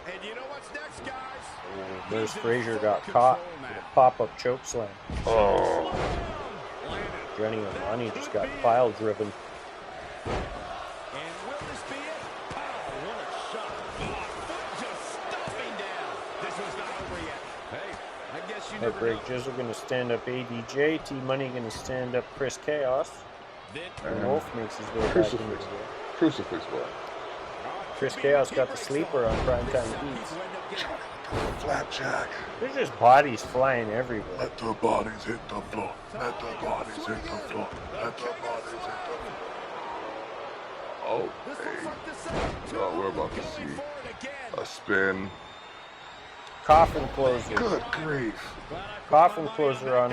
And you know what's next, guys? There's Frazier got caught with a pop-up choke slam. Oh. Johnny O'Mani just got pile driven. And will this be it? Oh, what a shot. Foot just stuffing down. This was not over yet. Hey, I guess you never know. Heartbreak Jizzle going to stand up ADJ. T-Money going to stand up Chris Chaos. And Wolf makes his way back into the ring. Crucifix ball. Chris Kaos got the sleeper on Primetime Beats. Flapjack. There's just bodies flying everywhere. Let the bodies hit the floor. Let the bodies hit the floor. Let the bodies hit the floor. Oh, hey. Oh, we're about to see a spin. Coffin closer. Good grief. Coffin closer on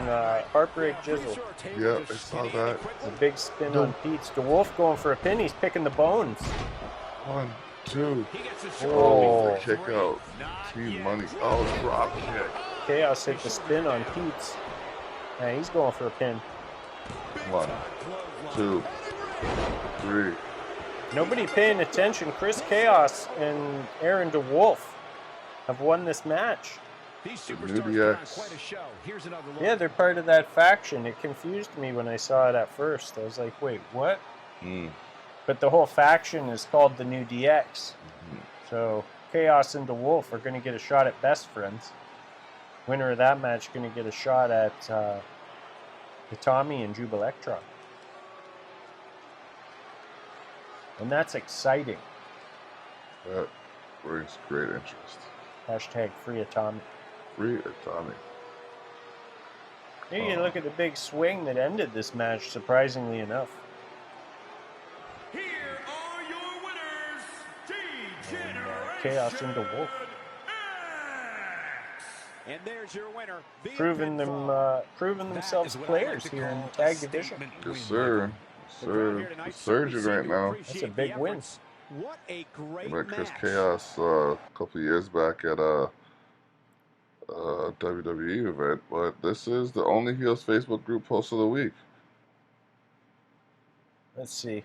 Heartbreak Jizzle. Yeah, I saw that. The big spin on Pete's. Dewolfe going for a pin. He's picking the bones. 1, 2. Oh. Kick out. Team money. Oh, drop kick. Kaos hit the spin on Pete's. And he's going for a pin. 1, 2, 3. Nobody paying attention. Chris Kaos and Aaron Dewolfe have won this match. New DX. Yeah, they're part of that faction. It confused me when I saw it at first. I was like, wait, what? But the whole faction is called the New DX. So Kaos and Dewolfe are going to get a shot at Best Friends. Winner of that match going to get a shot at Tommy and Jubilectron. And that's exciting. That brings great interest. Hashtag free Atomic. Free Atomic. Maybe you look at the big swing that ended this match, surprisingly enough. Here are your winners, Kaos and Dewolfe. And there's your winner. Proving themselves players here in the tag division. Yes, sir. Sir, the surgeon right now. That's a big win. What a great Met Chris match. Kaos a couple years back at a WWE event, but this is the Only Heels Facebook group post of the week. Let's see.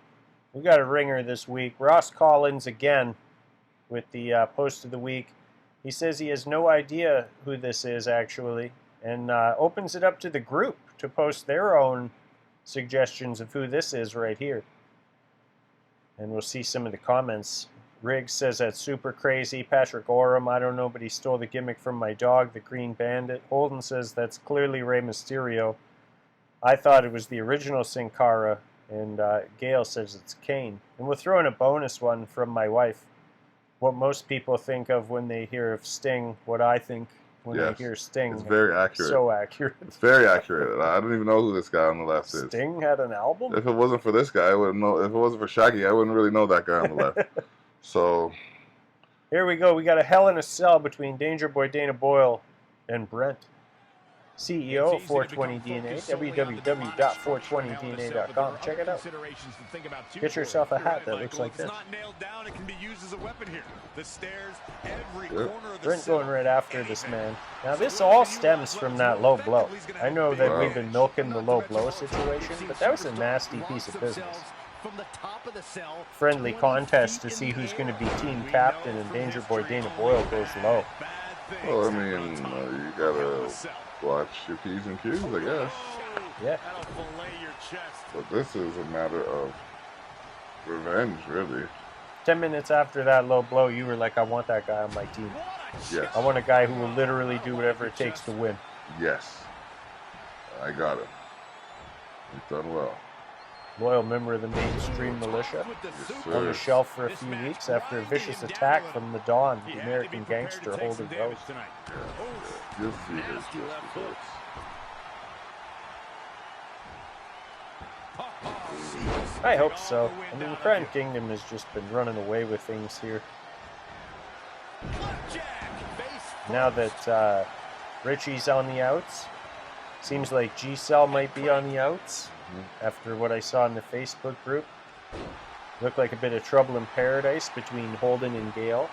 We got a ringer this week. Ross Collins again with the post of the week. He says he has no idea who this is actually, and opens it up to the group to post their own suggestions of who this is right here. And we'll see some of the comments. Riggs says that's super crazy. Patrick Oram, I don't know, but he stole the gimmick from my dog, the Green Bandit. Holden says that's clearly Rey Mysterio. I thought it was the original Sin Cara. And Gale says it's Kane. And we'll throw in a bonus one from my wife. What most people think of when they hear of Sting, what I think when they hear Sting. It's very accurate. So accurate. It's very accurate. I don't even know who this guy on the left is. Sting had an album? If it wasn't for this guy, I wouldn't know. If it wasn't for Shaggy, I wouldn't really know that guy on the left. So here we go. We got a Hell in a Cell between Danger Boy Dana Boyle and Brent. CEO of 420DNA, www.420dna.com. Check it out. Get yourself a hat that looks like this. Brent going right after this man. Now this all stems from that low blow. I know that we've been milking the low blow situation, but that was a nasty piece of business. Friendly contest to see who's going to be team captain, and Danger Boy Dana Boyle goes low. Well, I mean, you gotta watch your P's and Q's, I guess. Yeah. But this is a matter of revenge, really. 10 minutes after that low blow, you were like, I want that guy on my team. Yes. I want a guy who will literally do whatever it takes to win. Yes. I got him. He's done well. Loyal member of the mainstream militia. Yes, On the sir. shelf for a few weeks after a vicious attack from the Don, the American gangster Holden Rose. You'll see his results. I hope so. I mean, Crown Kingdom has just been running away with things here. Now that Richie's on the outs, seems like G-Cell might be on the outs. After what I saw in the Facebook group, looked like a bit of trouble in paradise between Holden and Gale.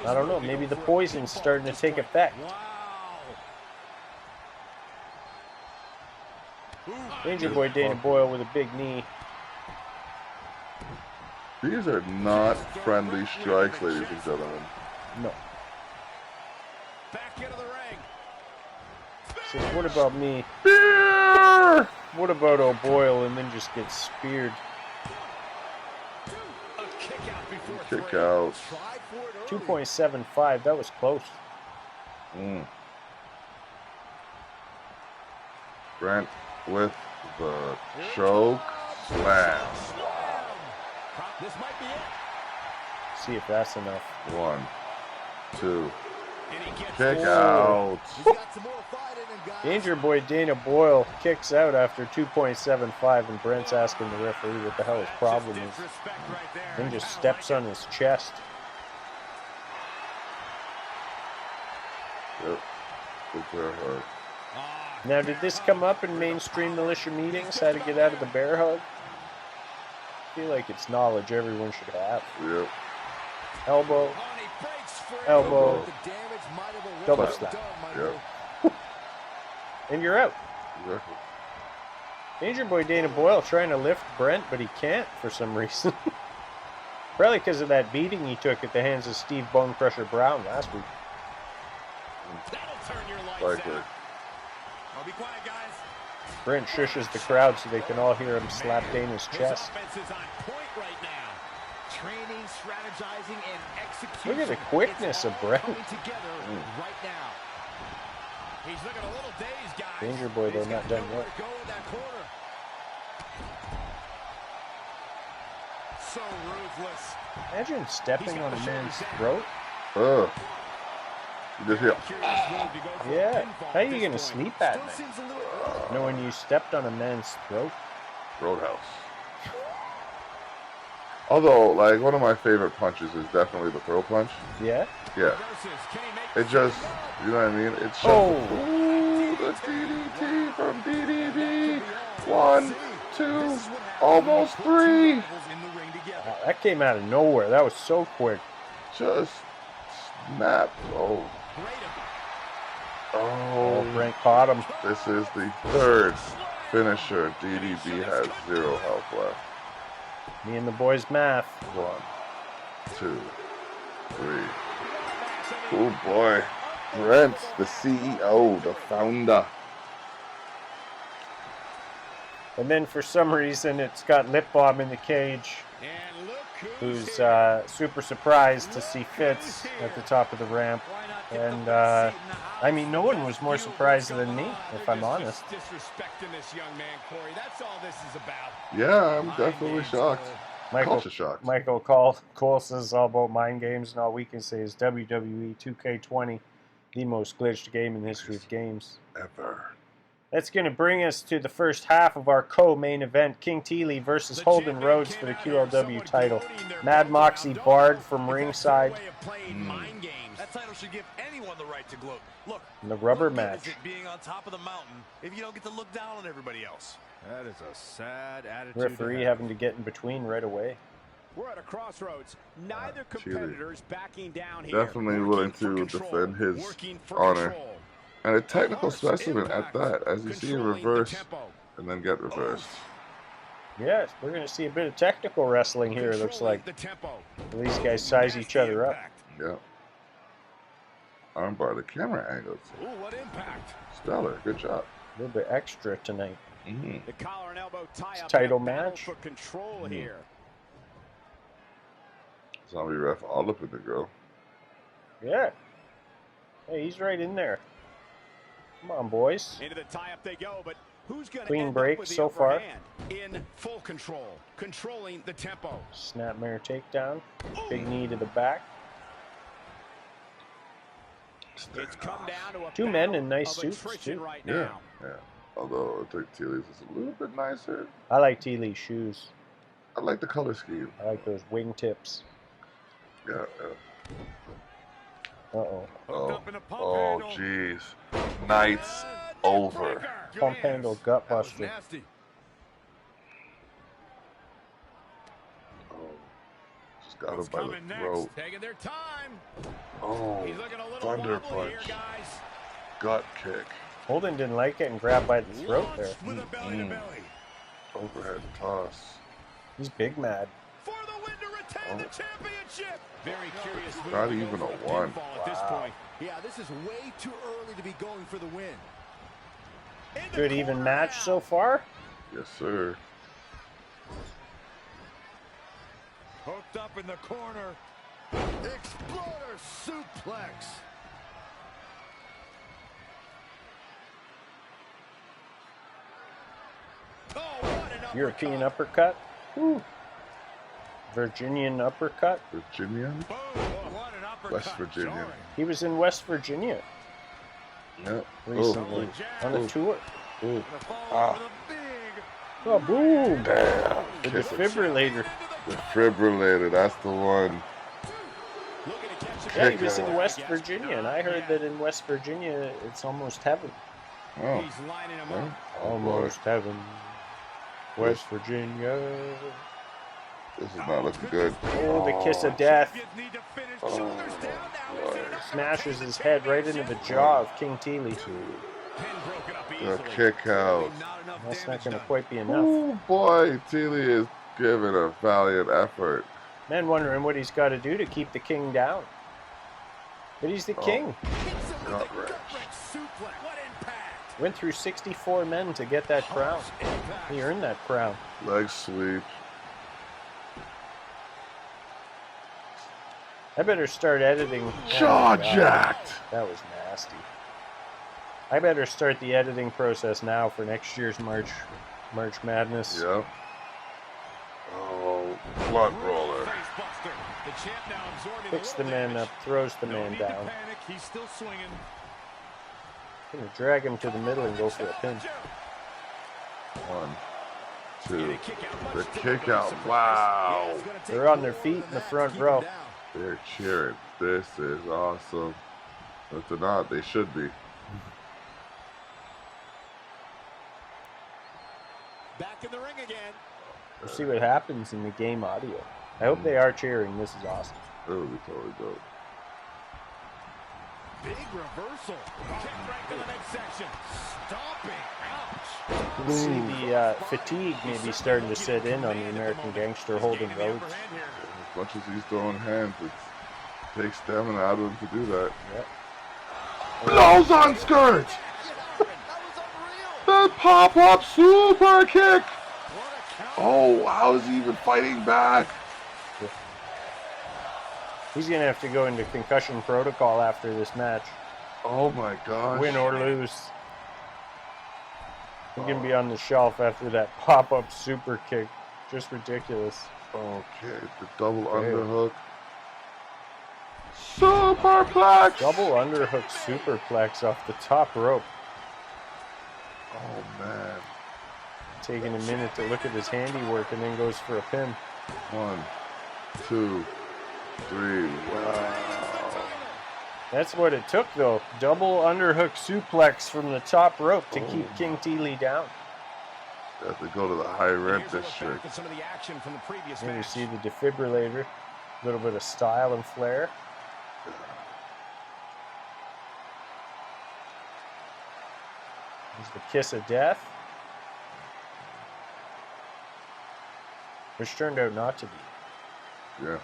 I don't know, maybe the poison's starting to take effect. Danger Boy Dana Boyle with a big knee. These are not friendly strikes, ladies and gentlemen. No. So what about me? Beer! What about O'Boyle and then just gets speared? Kick out. 2.75, that was close. Brent with the choke slam. See if that's enough. 1, 2. And he gets Kick it. out. He's got some more fight in him, guys. Danger Boy Dana Boyle kicks out after 2.75, and Brent's asking the referee what the hell his problem is. Then just steps on his chest. Yep. Good bear hug. Now, did this come up in mainstream militia meetings, how to get out of the bear hug? I feel like it's knowledge everyone should have. Yep. Elbow, elbow, double slap. Yep. And you're out. Exactly. Danger Boy Dana Boyle trying to lift Brent, but he can't for some reason. Probably because of that beating he took at the hands of Steve Bonecrusher Brown last week. That'll turn your lights Likely. out. Oh, be quiet, guys. Brent shushes the crowd so they can all hear him slap Dana's His chest. offense is on point right now. Training, strategizing, and execution. Look at the quickness of Brent. Coming together right now. He's looking a little dazed, guys. Danger Boy, though, not done yet. Go in that corner. So ruthless. Imagine stepping on a man's throat. Ugh. You just hear. Yeah. How are you going to sleep at night? Knowing you stepped on a man's throat? Roadhouse. Although, like, one of my favorite punches is definitely the throw punch. Yeah? Yeah. It just, you know what I mean? It's just, ooh, the DDT from DDB. 1, 2, almost 3. Wow, that came out of nowhere. That was so quick. Just snap. Oh. Oh, Oh. Brent caught him. This is the third finisher. DDB has 0 health left. Me and the boys' math. 1, 2, 3. Oh boy. Brent, the CEO, the founder. And then for some reason, it's got Lip Balm in the cage, And look who's super surprised to see Fitz at the top of the ramp. And, I mean, no one was more surprised than me, if I'm honest. Disrespecting this young man, Corey. That's all this is about. Yeah, I'm definitely shocked. Michael, Culture shocked. Michael Cole says all about mind games, and all we can say is WWE 2K20, the most glitched game in the history of games. Ever. That's going to bring us to the first half of our co-main event, King Thili versus Holden Rhodes for the QLW title. Mad Moxxi barred from ringside. That title should give anyone the right to gloat. Look, In the rubber what good match. is it being on top of the mountain if you don't get to look down on everybody else? That is a sad attitude. Referee having to get in between right away. We're at a crossroads. Neither competitor is backing down here. Definitely willing to defend his honor. And a technical specimen at that, as you see him reverse and then get reversed. Yes, we're going to see a bit of technical wrestling here, it looks like. These guys size each other up. Yeah. Armbar, the camera angles. Ooh, what impact. Stellar, good job. A little bit extra tonight. The collar and elbow tie-up. Title and a battle match. for control here. Zombie ref all up in the grill. Yeah. Hey, he's right in there. Come on, boys. Into the tie-up they go, but who's going to Clean end break up with the so upper far. hand? In full control, controlling the tempo. Snapmare takedown. Big knee to the back. It's come down to a Two men battle in nice of suits, attrition too. right Yeah, now. yeah. Although I think Thili's is a little bit nicer. I like Thili's shoes. I like the color scheme. I like those wingtips. Yeah, yeah. Uh-oh. Oh, oh, jeez. Night's over. Pump handle gut buster. Oh, just got him by the throat. Taking their time. Oh, He's looking a little thunder wobbly here, punch. guys. Gut kick. Holden didn't like it and grabbed by the throat there. With a belly to belly. Overhead toss. He's big mad. For the win to retain the championship. Very curious. move Not to go even for a the one. pinfall At this point. Yeah, this is way too early to be going for the win. In the Good even corner match now. so far. Yes, sir. Hooked up in the corner. Exploder suplex. Oh, what an European uppercut. uppercut. Woo. Virginian uppercut. Virginian? What an uppercut. West Virginia. He was in West Virginia Yep. recently on a tour. Ooh. Ah. Oh, boom! Damn. The defibrillator. Defibrillator, that's the one. Yeah, he was in West Virginia, and I heard that in West Virginia it's almost heaven. Oh. He's lining him Huh? up. Almost heaven. West Virginia. This is not looking good. Oh, the kiss of death. Need to finish. Oh, Shoulders down now. Is it enough? Smashes his head right into the jaw of King Thili. Pin broken up The easily. kick out. Not enough That's not damage going to done. quite be enough. Oh boy, Thili is giving a valiant effort. Man wondering what he's got to do to keep the king down. But he's the king. Gut wrench. Suplex. What impact? Went through 64 men to get that crown. He earned that crown. Leg sweep. I better start editing. Jaw Oh, God. jacked. That was nasty. I better start the editing process now for next year's March Madness. Yep. Oh, blood roller. Facebuster. The champ now absorbing Picks the a little man damage. up, throws the No man need to down. panic. He's still swinging. Gonna drag him to the middle and go for a pin. 1, 2. The kick out. Wow. They're on their feet in the front row. They're cheering. This is awesome. If they're not, they should be. Back in the ring again. We'll see what happens in the game audio. I hope they are cheering. This is awesome. That would be totally dope. Big reversal. Kick right to the midsection. Stomping. Ouch. You see the fatigue maybe starting to set in on the American gangster Holden Rhodes. As much as he's throwing hands, it takes stamina out of him to do that. Yep. Blows on skirt! The pop-up super kick! Oh, how is he even fighting back? He's going to have to go into concussion protocol after this match. Oh my gosh. Win or lose. He can be on the shelf after that pop-up super kick. Just ridiculous. Okay, the double underhook. Superplex! Double underhook superplex off the top rope. Oh man. Taking a minute to look at his handiwork and then goes for a pin. 1, 2, 3. Wow. That's what it took, though. Double underhook suplex from the top rope to keep King Thili down. Have to go to the high rent Here's a look district. back at some of the action from the previous Here we match. see the defibrillator. A little bit of style and flair. There's the kiss of death. Which turned out not to be. Yeah.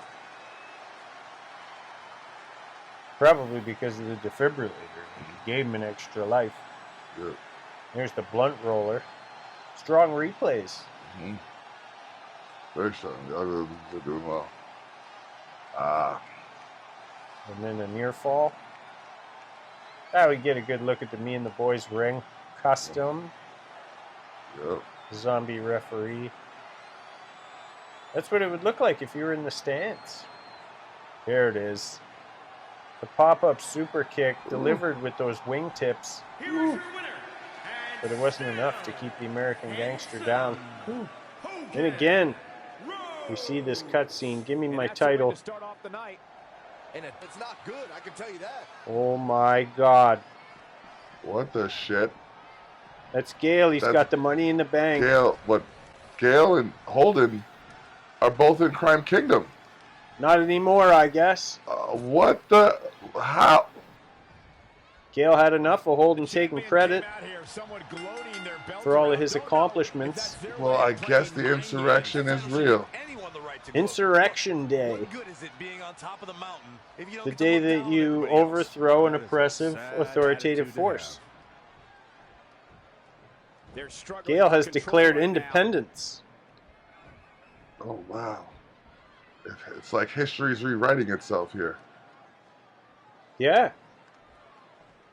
Probably because of the defibrillator. It gave him an extra life. Good. Here's the blunt roller. Strong replays. Mm-hmm. Very strong. The others are doing well. Ah. And then a near fall. Now we get a good look at the Me and the Boys ring. Custom. Yep. Zombie referee. That's what it would look like if you were in the stands. There it is. The pop-up super kick delivered with those wingtips. But it wasn't enough to keep the American gangster down. And again, we see this cutscene. Give me my title. Start off the night. And it's not good, I can tell you that. Oh my God. What the shit? That's Gale. He's got the money in the bank. Gale, what? Gale and Holden are both in Crime Kingdom. Not anymore, I guess. What the? How? Gale had enough of Holden taking credit for all of his accomplishments. Well, I guess the insurrection is real. Insurrection Day. The day that you overthrow an oppressive, authoritative force. Gale has declared independence. Oh, wow. It's like history's rewriting itself here. Yeah.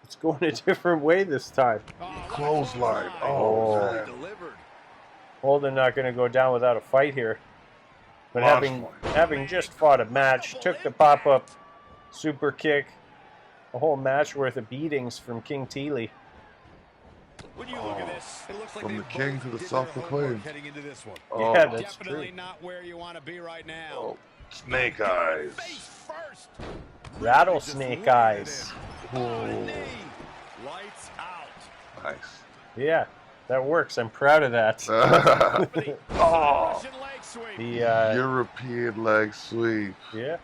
It's going a different way this time. Clothesline. Oh, man. Holden not going to go down without a fight here. But Launch having just fought a match, took the pop-up super kick, a whole match worth of beatings from King Thili. When you look at this, it looks like From they the king both to the did their self-proclaimed. homework heading into this one. Oh, Yeah, that's Definitely true. not where you want to be right now. oh, snake eyes. Face first. Rattlesnake eyes. Oh, lights out. Nice. Yeah, that works. I'm proud of that. Oh, Russian leg sweep. The European leg sweep. yeah,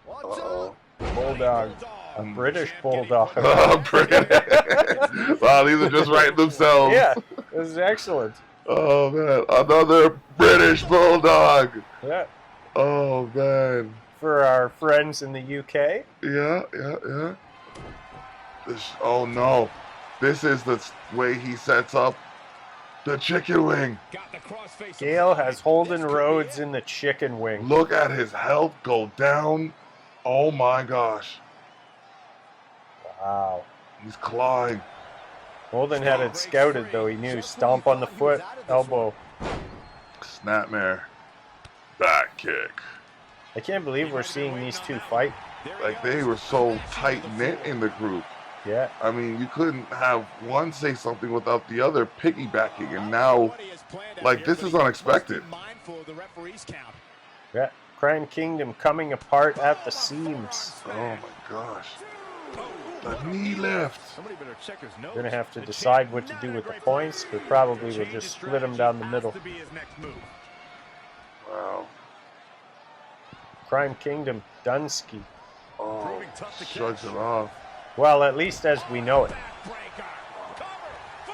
Watch Uh-oh. out. bulldog, a British bulldog. Oh, Brent. Wow, these are just writing themselves. Yeah, this is excellent. Oh, man. Another British bulldog. Yeah, Oh, man. for our friends in the UK. Yeah. Oh, no. This is the way he sets up the chicken wing. Got the crossface. Gale has Holden Rhodes in the chicken wing. Look at his health go down. Oh, my gosh. Wow. He's clawing. Holden had it scouted though. He knew stomp on the foot, elbow. Snapmare. Back kick. I can't believe we're seeing these two fight. Like, they were so tight-knit in the group. Yeah. I mean, you couldn't have one say something without the other piggybacking, and now, like, this is unexpected. Yeah. Crime Kingdom coming apart at the seams. Oh my gosh. The knee lift. We're going to have to decide what to do with the points, but probably we'll just split them down the middle. Wow. Crime Kingdom, Dunsky. Oh, shrugs it off. Well, at least as we know it.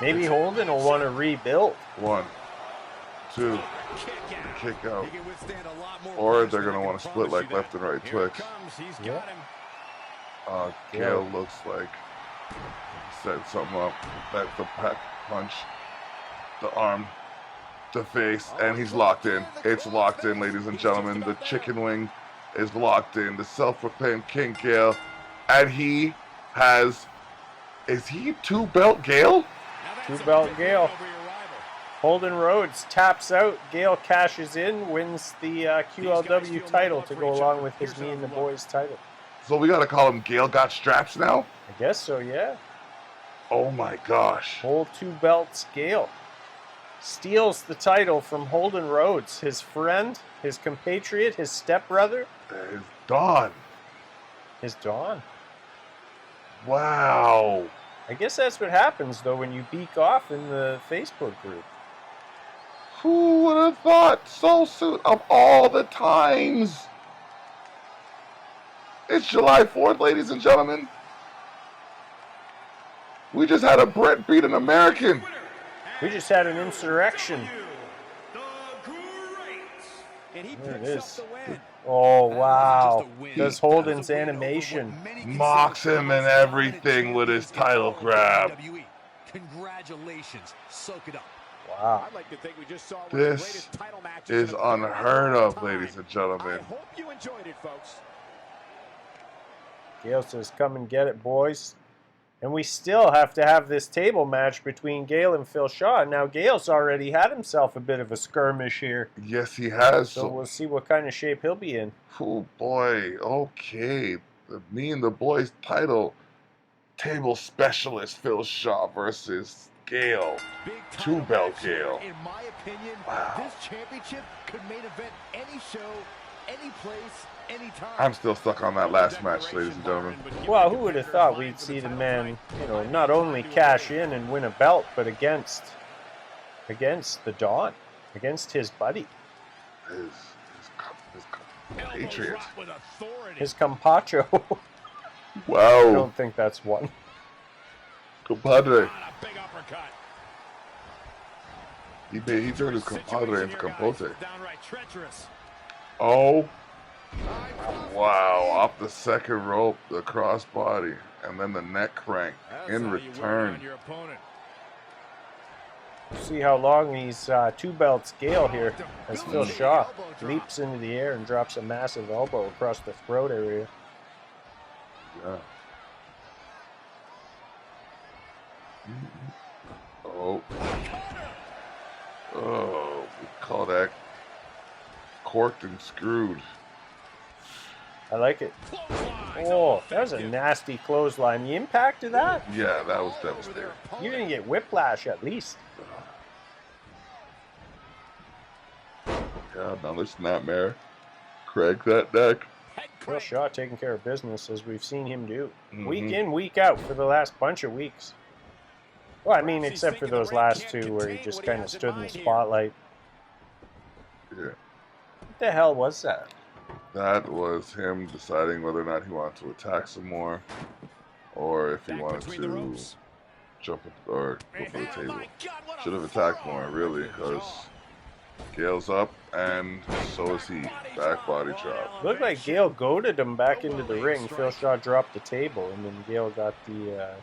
Maybe Holden will want to rebuild. 1, 2, kick out. Or they're going to want to split like left and right Twix. Yeah. Gale looks like he set something up. That's the punch, the arm, the face, and he's locked in. It's locked in, ladies and gentlemen. The chicken wing is locked in. The self-proclaimed King Gale. And he has... Is he two-belt Gale? Two-belt Gale. Holden Rhodes taps out. Gale cashes in, wins the QLW title to go along with his Me and the Boys title. So we got to call him Gale Got Straps now? I guess so, yeah. Oh my gosh. Whole two belts Gale steals the title from Holden Rhodes, his friend, his compatriot, his stepbrother. His Dawn. His Dawn. Wow. I guess that's what happens, though, when you beak off in the Facebook group. Who would have thought so soon of all the times? It's July 4th, ladies and gentlemen. We just had a Brent beat an American. We just had an insurrection. There it is. Oh, wow. Does Holden's animation. Mocks him and everything with his title grab. Congratulations. Soak it up. Wow. I'd like to think we just saw This is unheard of, ladies and gentlemen. I hope you enjoyed it, folks. Gale says, come and get it, boys. And we still have to have this table match between Gale and Phil Shaw. Now, Gale's already had himself a bit of a skirmish here. Yes, he has. So we'll see what kind of shape he'll be in. Oh, boy. Okay. Me and the Boys title. Table specialist Phil Shaw versus Gale. Two-belt Gale. In my opinion, wow. This championship could main event any show, any place, anytime. I'm still stuck on that last match, ladies and gentlemen. Well, who would have thought we'd see the man, not only cash in and win a belt, but against the Dawn, against his buddy. His compatriot. His compacho. Wow. I don't think that's one. Compadre. He turned his compadre into compote. Oh. Wow. Off the second rope, the crossbody, and then the neck crank in return. See how long these two belts Gale here as Phil Shaw leaps into the air and drops a massive elbow across the throat area. Yeah. Oh. Oh. Call that corked and screwed. I like it. Oh, that was a nasty clothesline. The impact of that? Yeah, that was devastating. You didn't get whiplash at least. Yeah, another snapmare. Craig that neck. Phil Shaw taking care of business as we've seen him do. Mm-hmm. Week in, week out for the last bunch of weeks. Well, I mean, except for those last two where he just kind of stood in the spotlight. Yeah. What the hell was that? That was him deciding whether or not he wanted to attack some more, or if he wanted to jump or go for the table. Should have attacked more, really, because Gale's up, and so is he. Back body drop. Looked like Gale goaded him back into the ring. Phil Shaw dropped the table, and then Gale got the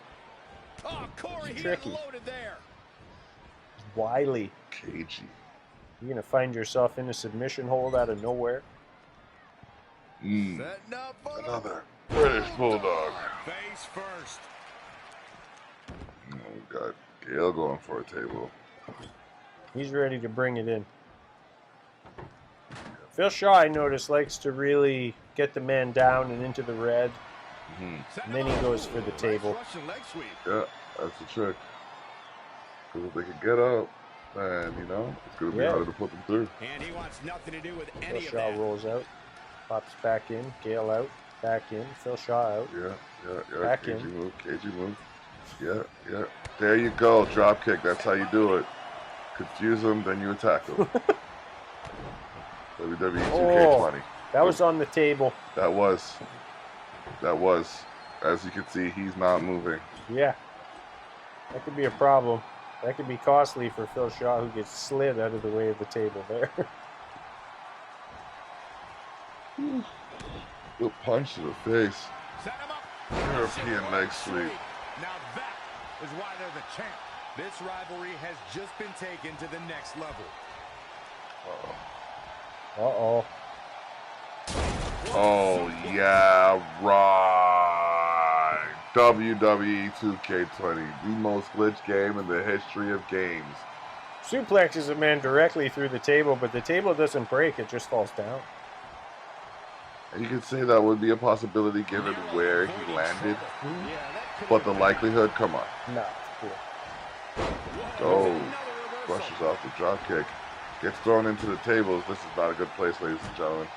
tricky. Wily. Cagey. You're going to find yourself in a submission hold out of nowhere. Another British Bulldog. Face first. Oh, we got Gale going for a table. He's ready to bring it in. Phil Shaw, I noticed, likes to really get the man down and into the red. And then he goes for the table. Yeah, that's the trick. Because if they can get up, then, you know, it's going to be harder to put them through. And he wants nothing to do with Phil any of Shaw that. rolls out. Pops back in. Gale out. Back in. Phil Shaw out. Yeah. Back cagey in. move, cagey move. Yeah. There you go. Drop kick. That's how you do it. Confuse them, then you attack them. WWE 2K20. That was on the table. That was. As you can see, he's not moving. Yeah. That could be a problem. That could be costly for Phil Shaw, who gets slid out of the way of the table there. Good punch to the face. European leg sweep. Now that is why they're the champ. This rivalry has just been taken to the next level. Uh-oh. Oh, yeah, right. WWE 2K20, the most glitched game in the history of games. Suplexes a man directly through the table, but the table doesn't break, it just falls down. And you could say that would be a possibility given where he landed, but the likelihood, come on. No, it's cool. Oh, brushes off the drop kick. Gets thrown into the tables. This is not a good place, ladies and gentlemen.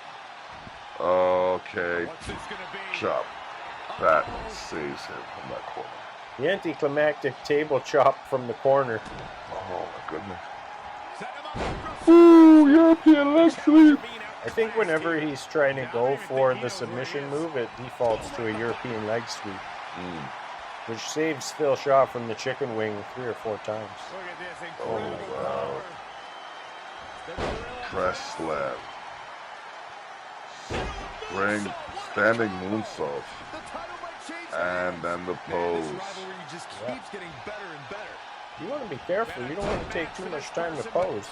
Okay. Chop. That saves him from that corner. The anticlimactic table chop from the corner. Oh, my goodness. Ooh, European leg sweep. I think whenever he's trying to go for the submission move, it defaults to a European leg sweep. Which saves Phil Shaw from the chicken wing 3 or 4 times. Oh, wow. Press slap. Ring, standing moonsault. And then the pose. Yeah. You want to be careful. You don't want to take too much time to pose.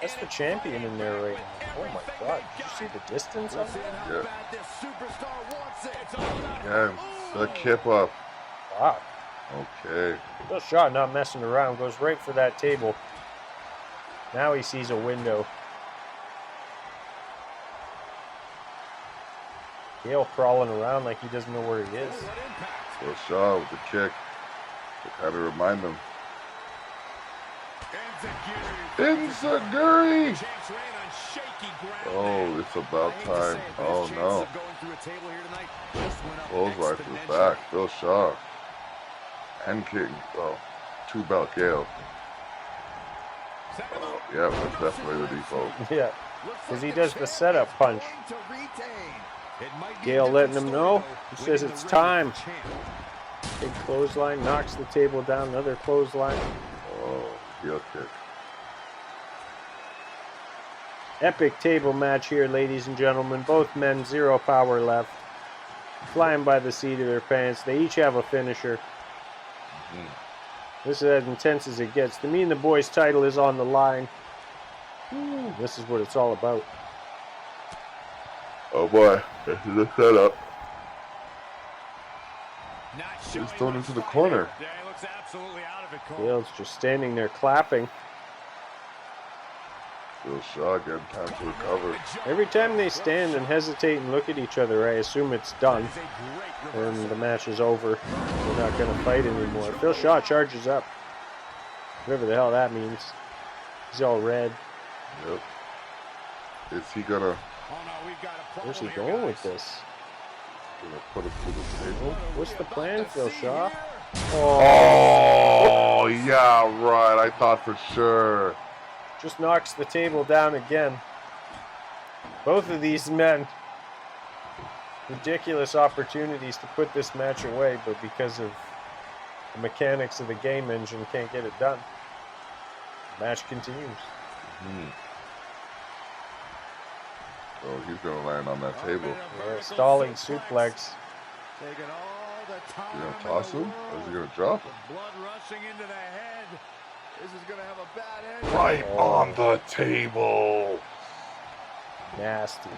That's the champion in there right now. Oh my God. Did you see the distance of it? Yeah. Again, the kip up. Wow. Okay. Phil Shaw not messing around. Goes right for that table. Now he sees a window. Gale crawling around like he doesn't know where he is. Phil Shaw with the kick to kind of remind him. Enziguri! Oh, it's about time. Oh no. Pulls right to the back. Phil Shaw. And King. Oh, 2-belt Gale. Oh, yeah, that's definitely the default. Yeah, because he does the setup punch. Gale letting him know. He says it's time. Big clothesline, knocks the table down. Another clothesline. Oh, heel kick. Epic table match here, ladies and gentlemen. Both men, 0 power left. Flying by the seat of their pants. They each have a finisher. This is as intense as it gets. The Me and the Boys title is on the line. This is what it's all about. Oh boy, this is the setup. He's thrown into the corner. Gale's just standing there clapping. Phil Shaw getting time to recover. Every time they stand and hesitate and look at each other, I assume it's done. And the match is over. They're not going to fight anymore. Phil Shaw charges up. Whatever the hell that means. He's all red. Yep. Is he gonna... Where's he going with this? Gonna put him through the table? What's the plan, Phil Shaw? Oh, yeah, right. I thought for sure. Just knocks the table down again. Both of these men, ridiculous opportunities to put this match away, but because of the mechanics of the game engine, can't get it done. The match continues. Oh, he's gonna land on that table. Stalling suplex. You gonna toss him, or is he gonna drop him? Blood rushing into the head. This is gonna have a bad end. Right on the table. Nasty.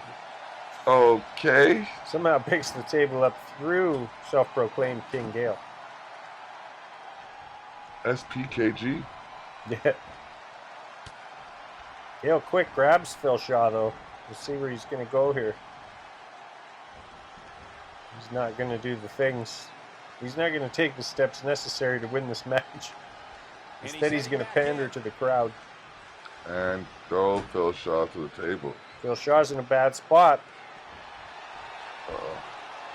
Okay. Somehow picks the table up through self-proclaimed King Gale. SPKG. Yeah. Gale quick grabs Phil Shaw though. We'll see where he's going to go here. He's not going to do the things. He's not going to take the steps necessary to win this match. Instead, he's going to pander to the crowd. And throw Phil Shaw to the table. Phil Shaw's in a bad spot. Uh-oh.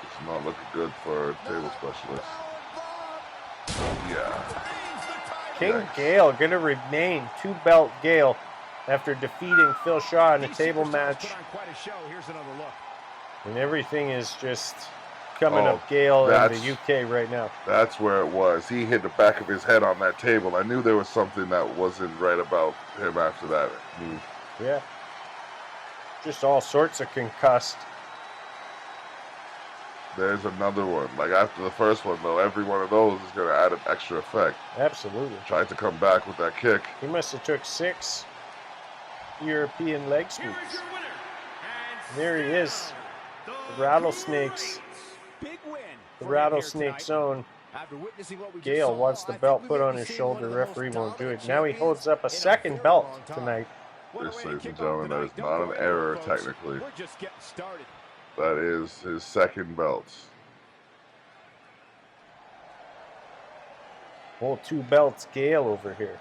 It's not looking good for a table specialist. Yeah. King Gale going to remain 2-belt Gale after defeating Phil Shaw in a table match. And everything is just coming up Gale in the UK right now. That's where it was. He hit the back of his head on that table. I knew there was something that wasn't right about him after that move. Yeah. Just all sorts of concussed. There's another one. Like after the first one, though, every one of those is going to add an extra effect. Absolutely. Tried to come back with that kick. He must have took 6 European leg sweeps. There he is. The Rattlesnakes. The Rattlesnake Zone. Gale wants the belt put on his shoulder. Referee won't do it. Now he holds up a second belt tonight. This, ladies and gentlemen, that is not an error, technically. That is his second belt. Whole 2 belts Gale over here.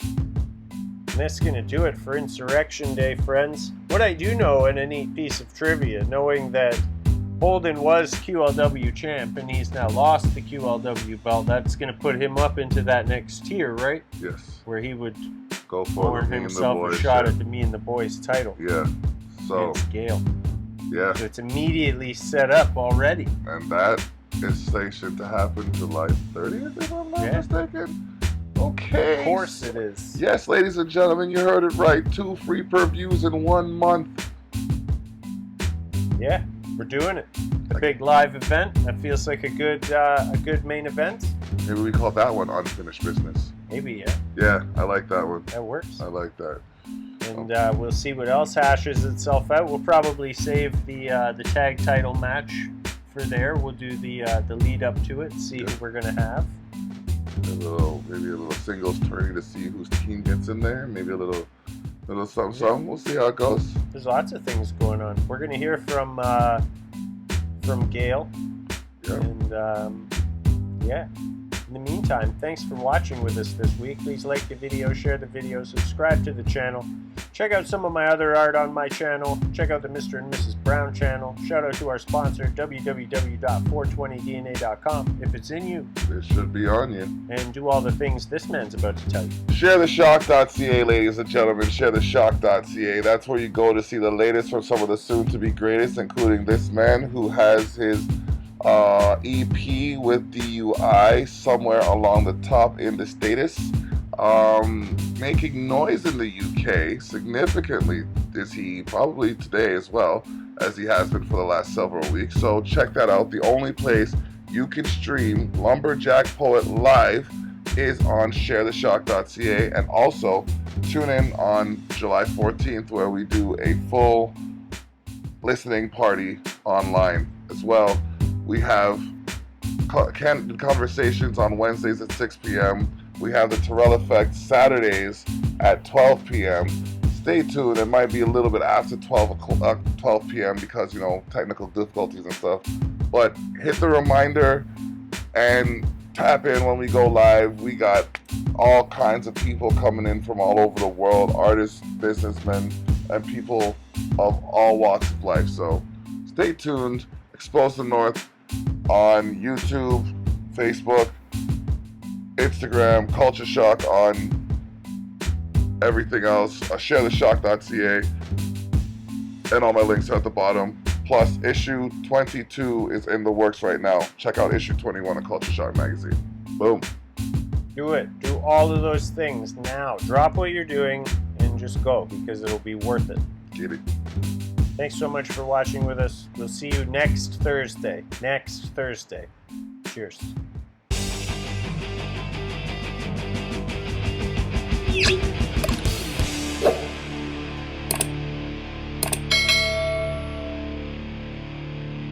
And that's going to do it for Insurrection Day, friends. What I do know, and a neat piece of trivia, knowing that Holden was QLW champ and he's now lost the QLW belt, that's going to put him up into that next tier, right? Yes. Where he would go for himself a shot at the Me and the Boys title. Yeah. So it's Gale. Yeah. So it's immediately set up already. And that is sanctioned to happen July 30th, if I'm not mistaken. Okay. Of course it is. Yes, ladies and gentlemen, you heard it right. 2 free per-views in 1 month. Yeah, we're doing it. A big live event. That feels like a good main event. Maybe we call that one unfinished business. Maybe, yeah. Yeah, I like that one. That works. I like that. And we'll see what else hashes itself out. We'll probably save the tag title match for there. We'll do the lead up to it, see who we're gonna have. Maybe a little singles tourney to see whose team gets in there. Maybe a little something. We'll see how it goes. There's lots of things going on. We're gonna hear from Gale. Yeah. And in the meantime, thanks for watching with us this week. Please like the video, share the video, subscribe to the channel. Check out some of my other art on my channel. Check out the Mr. and Mrs. Brown channel. Shout out to our sponsor, www.420dna.com. If it's in you, it should be on you. And do all the things this man's about to tell you. ShareTheShock.ca, ladies and gentlemen. ShareTheShock.ca. That's where you go to see the latest from some of the soon-to-be greatest, including this man who has his EP with DUI somewhere along the top in the status. Making noise in the UK significantly is he probably today as well, as he has been for the last several weeks. So check that out. The only place you can stream Lumberjack Poet live is on ShareTheShock.ca, and also tune in on July 14th where we do a full listening party online as well. We have candid conversations on Wednesdays at 6 p.m. We have the Terrell Effect Saturdays at 12 p.m. stay tuned. It might be a little bit after 12 p.m. because, you know, technical difficulties and stuff. But hit the reminder and tap in when we go live. We got all kinds of people coming in from all over the world, artists, businessmen, and people of all walks of life. So stay tuned. Expose the North on YouTube, Facebook, Instagram, Culture Shock on everything else. ShareTheShock.ca, and all my links are at the bottom. Plus, issue 22 is in the works right now. Check out issue 21 of Culture Shock magazine. Boom. Do it. Do all of those things now. Drop what you're doing and just go, because it'll be worth it. Get it. Thanks so much for watching with us. We'll see you next Thursday. Cheers.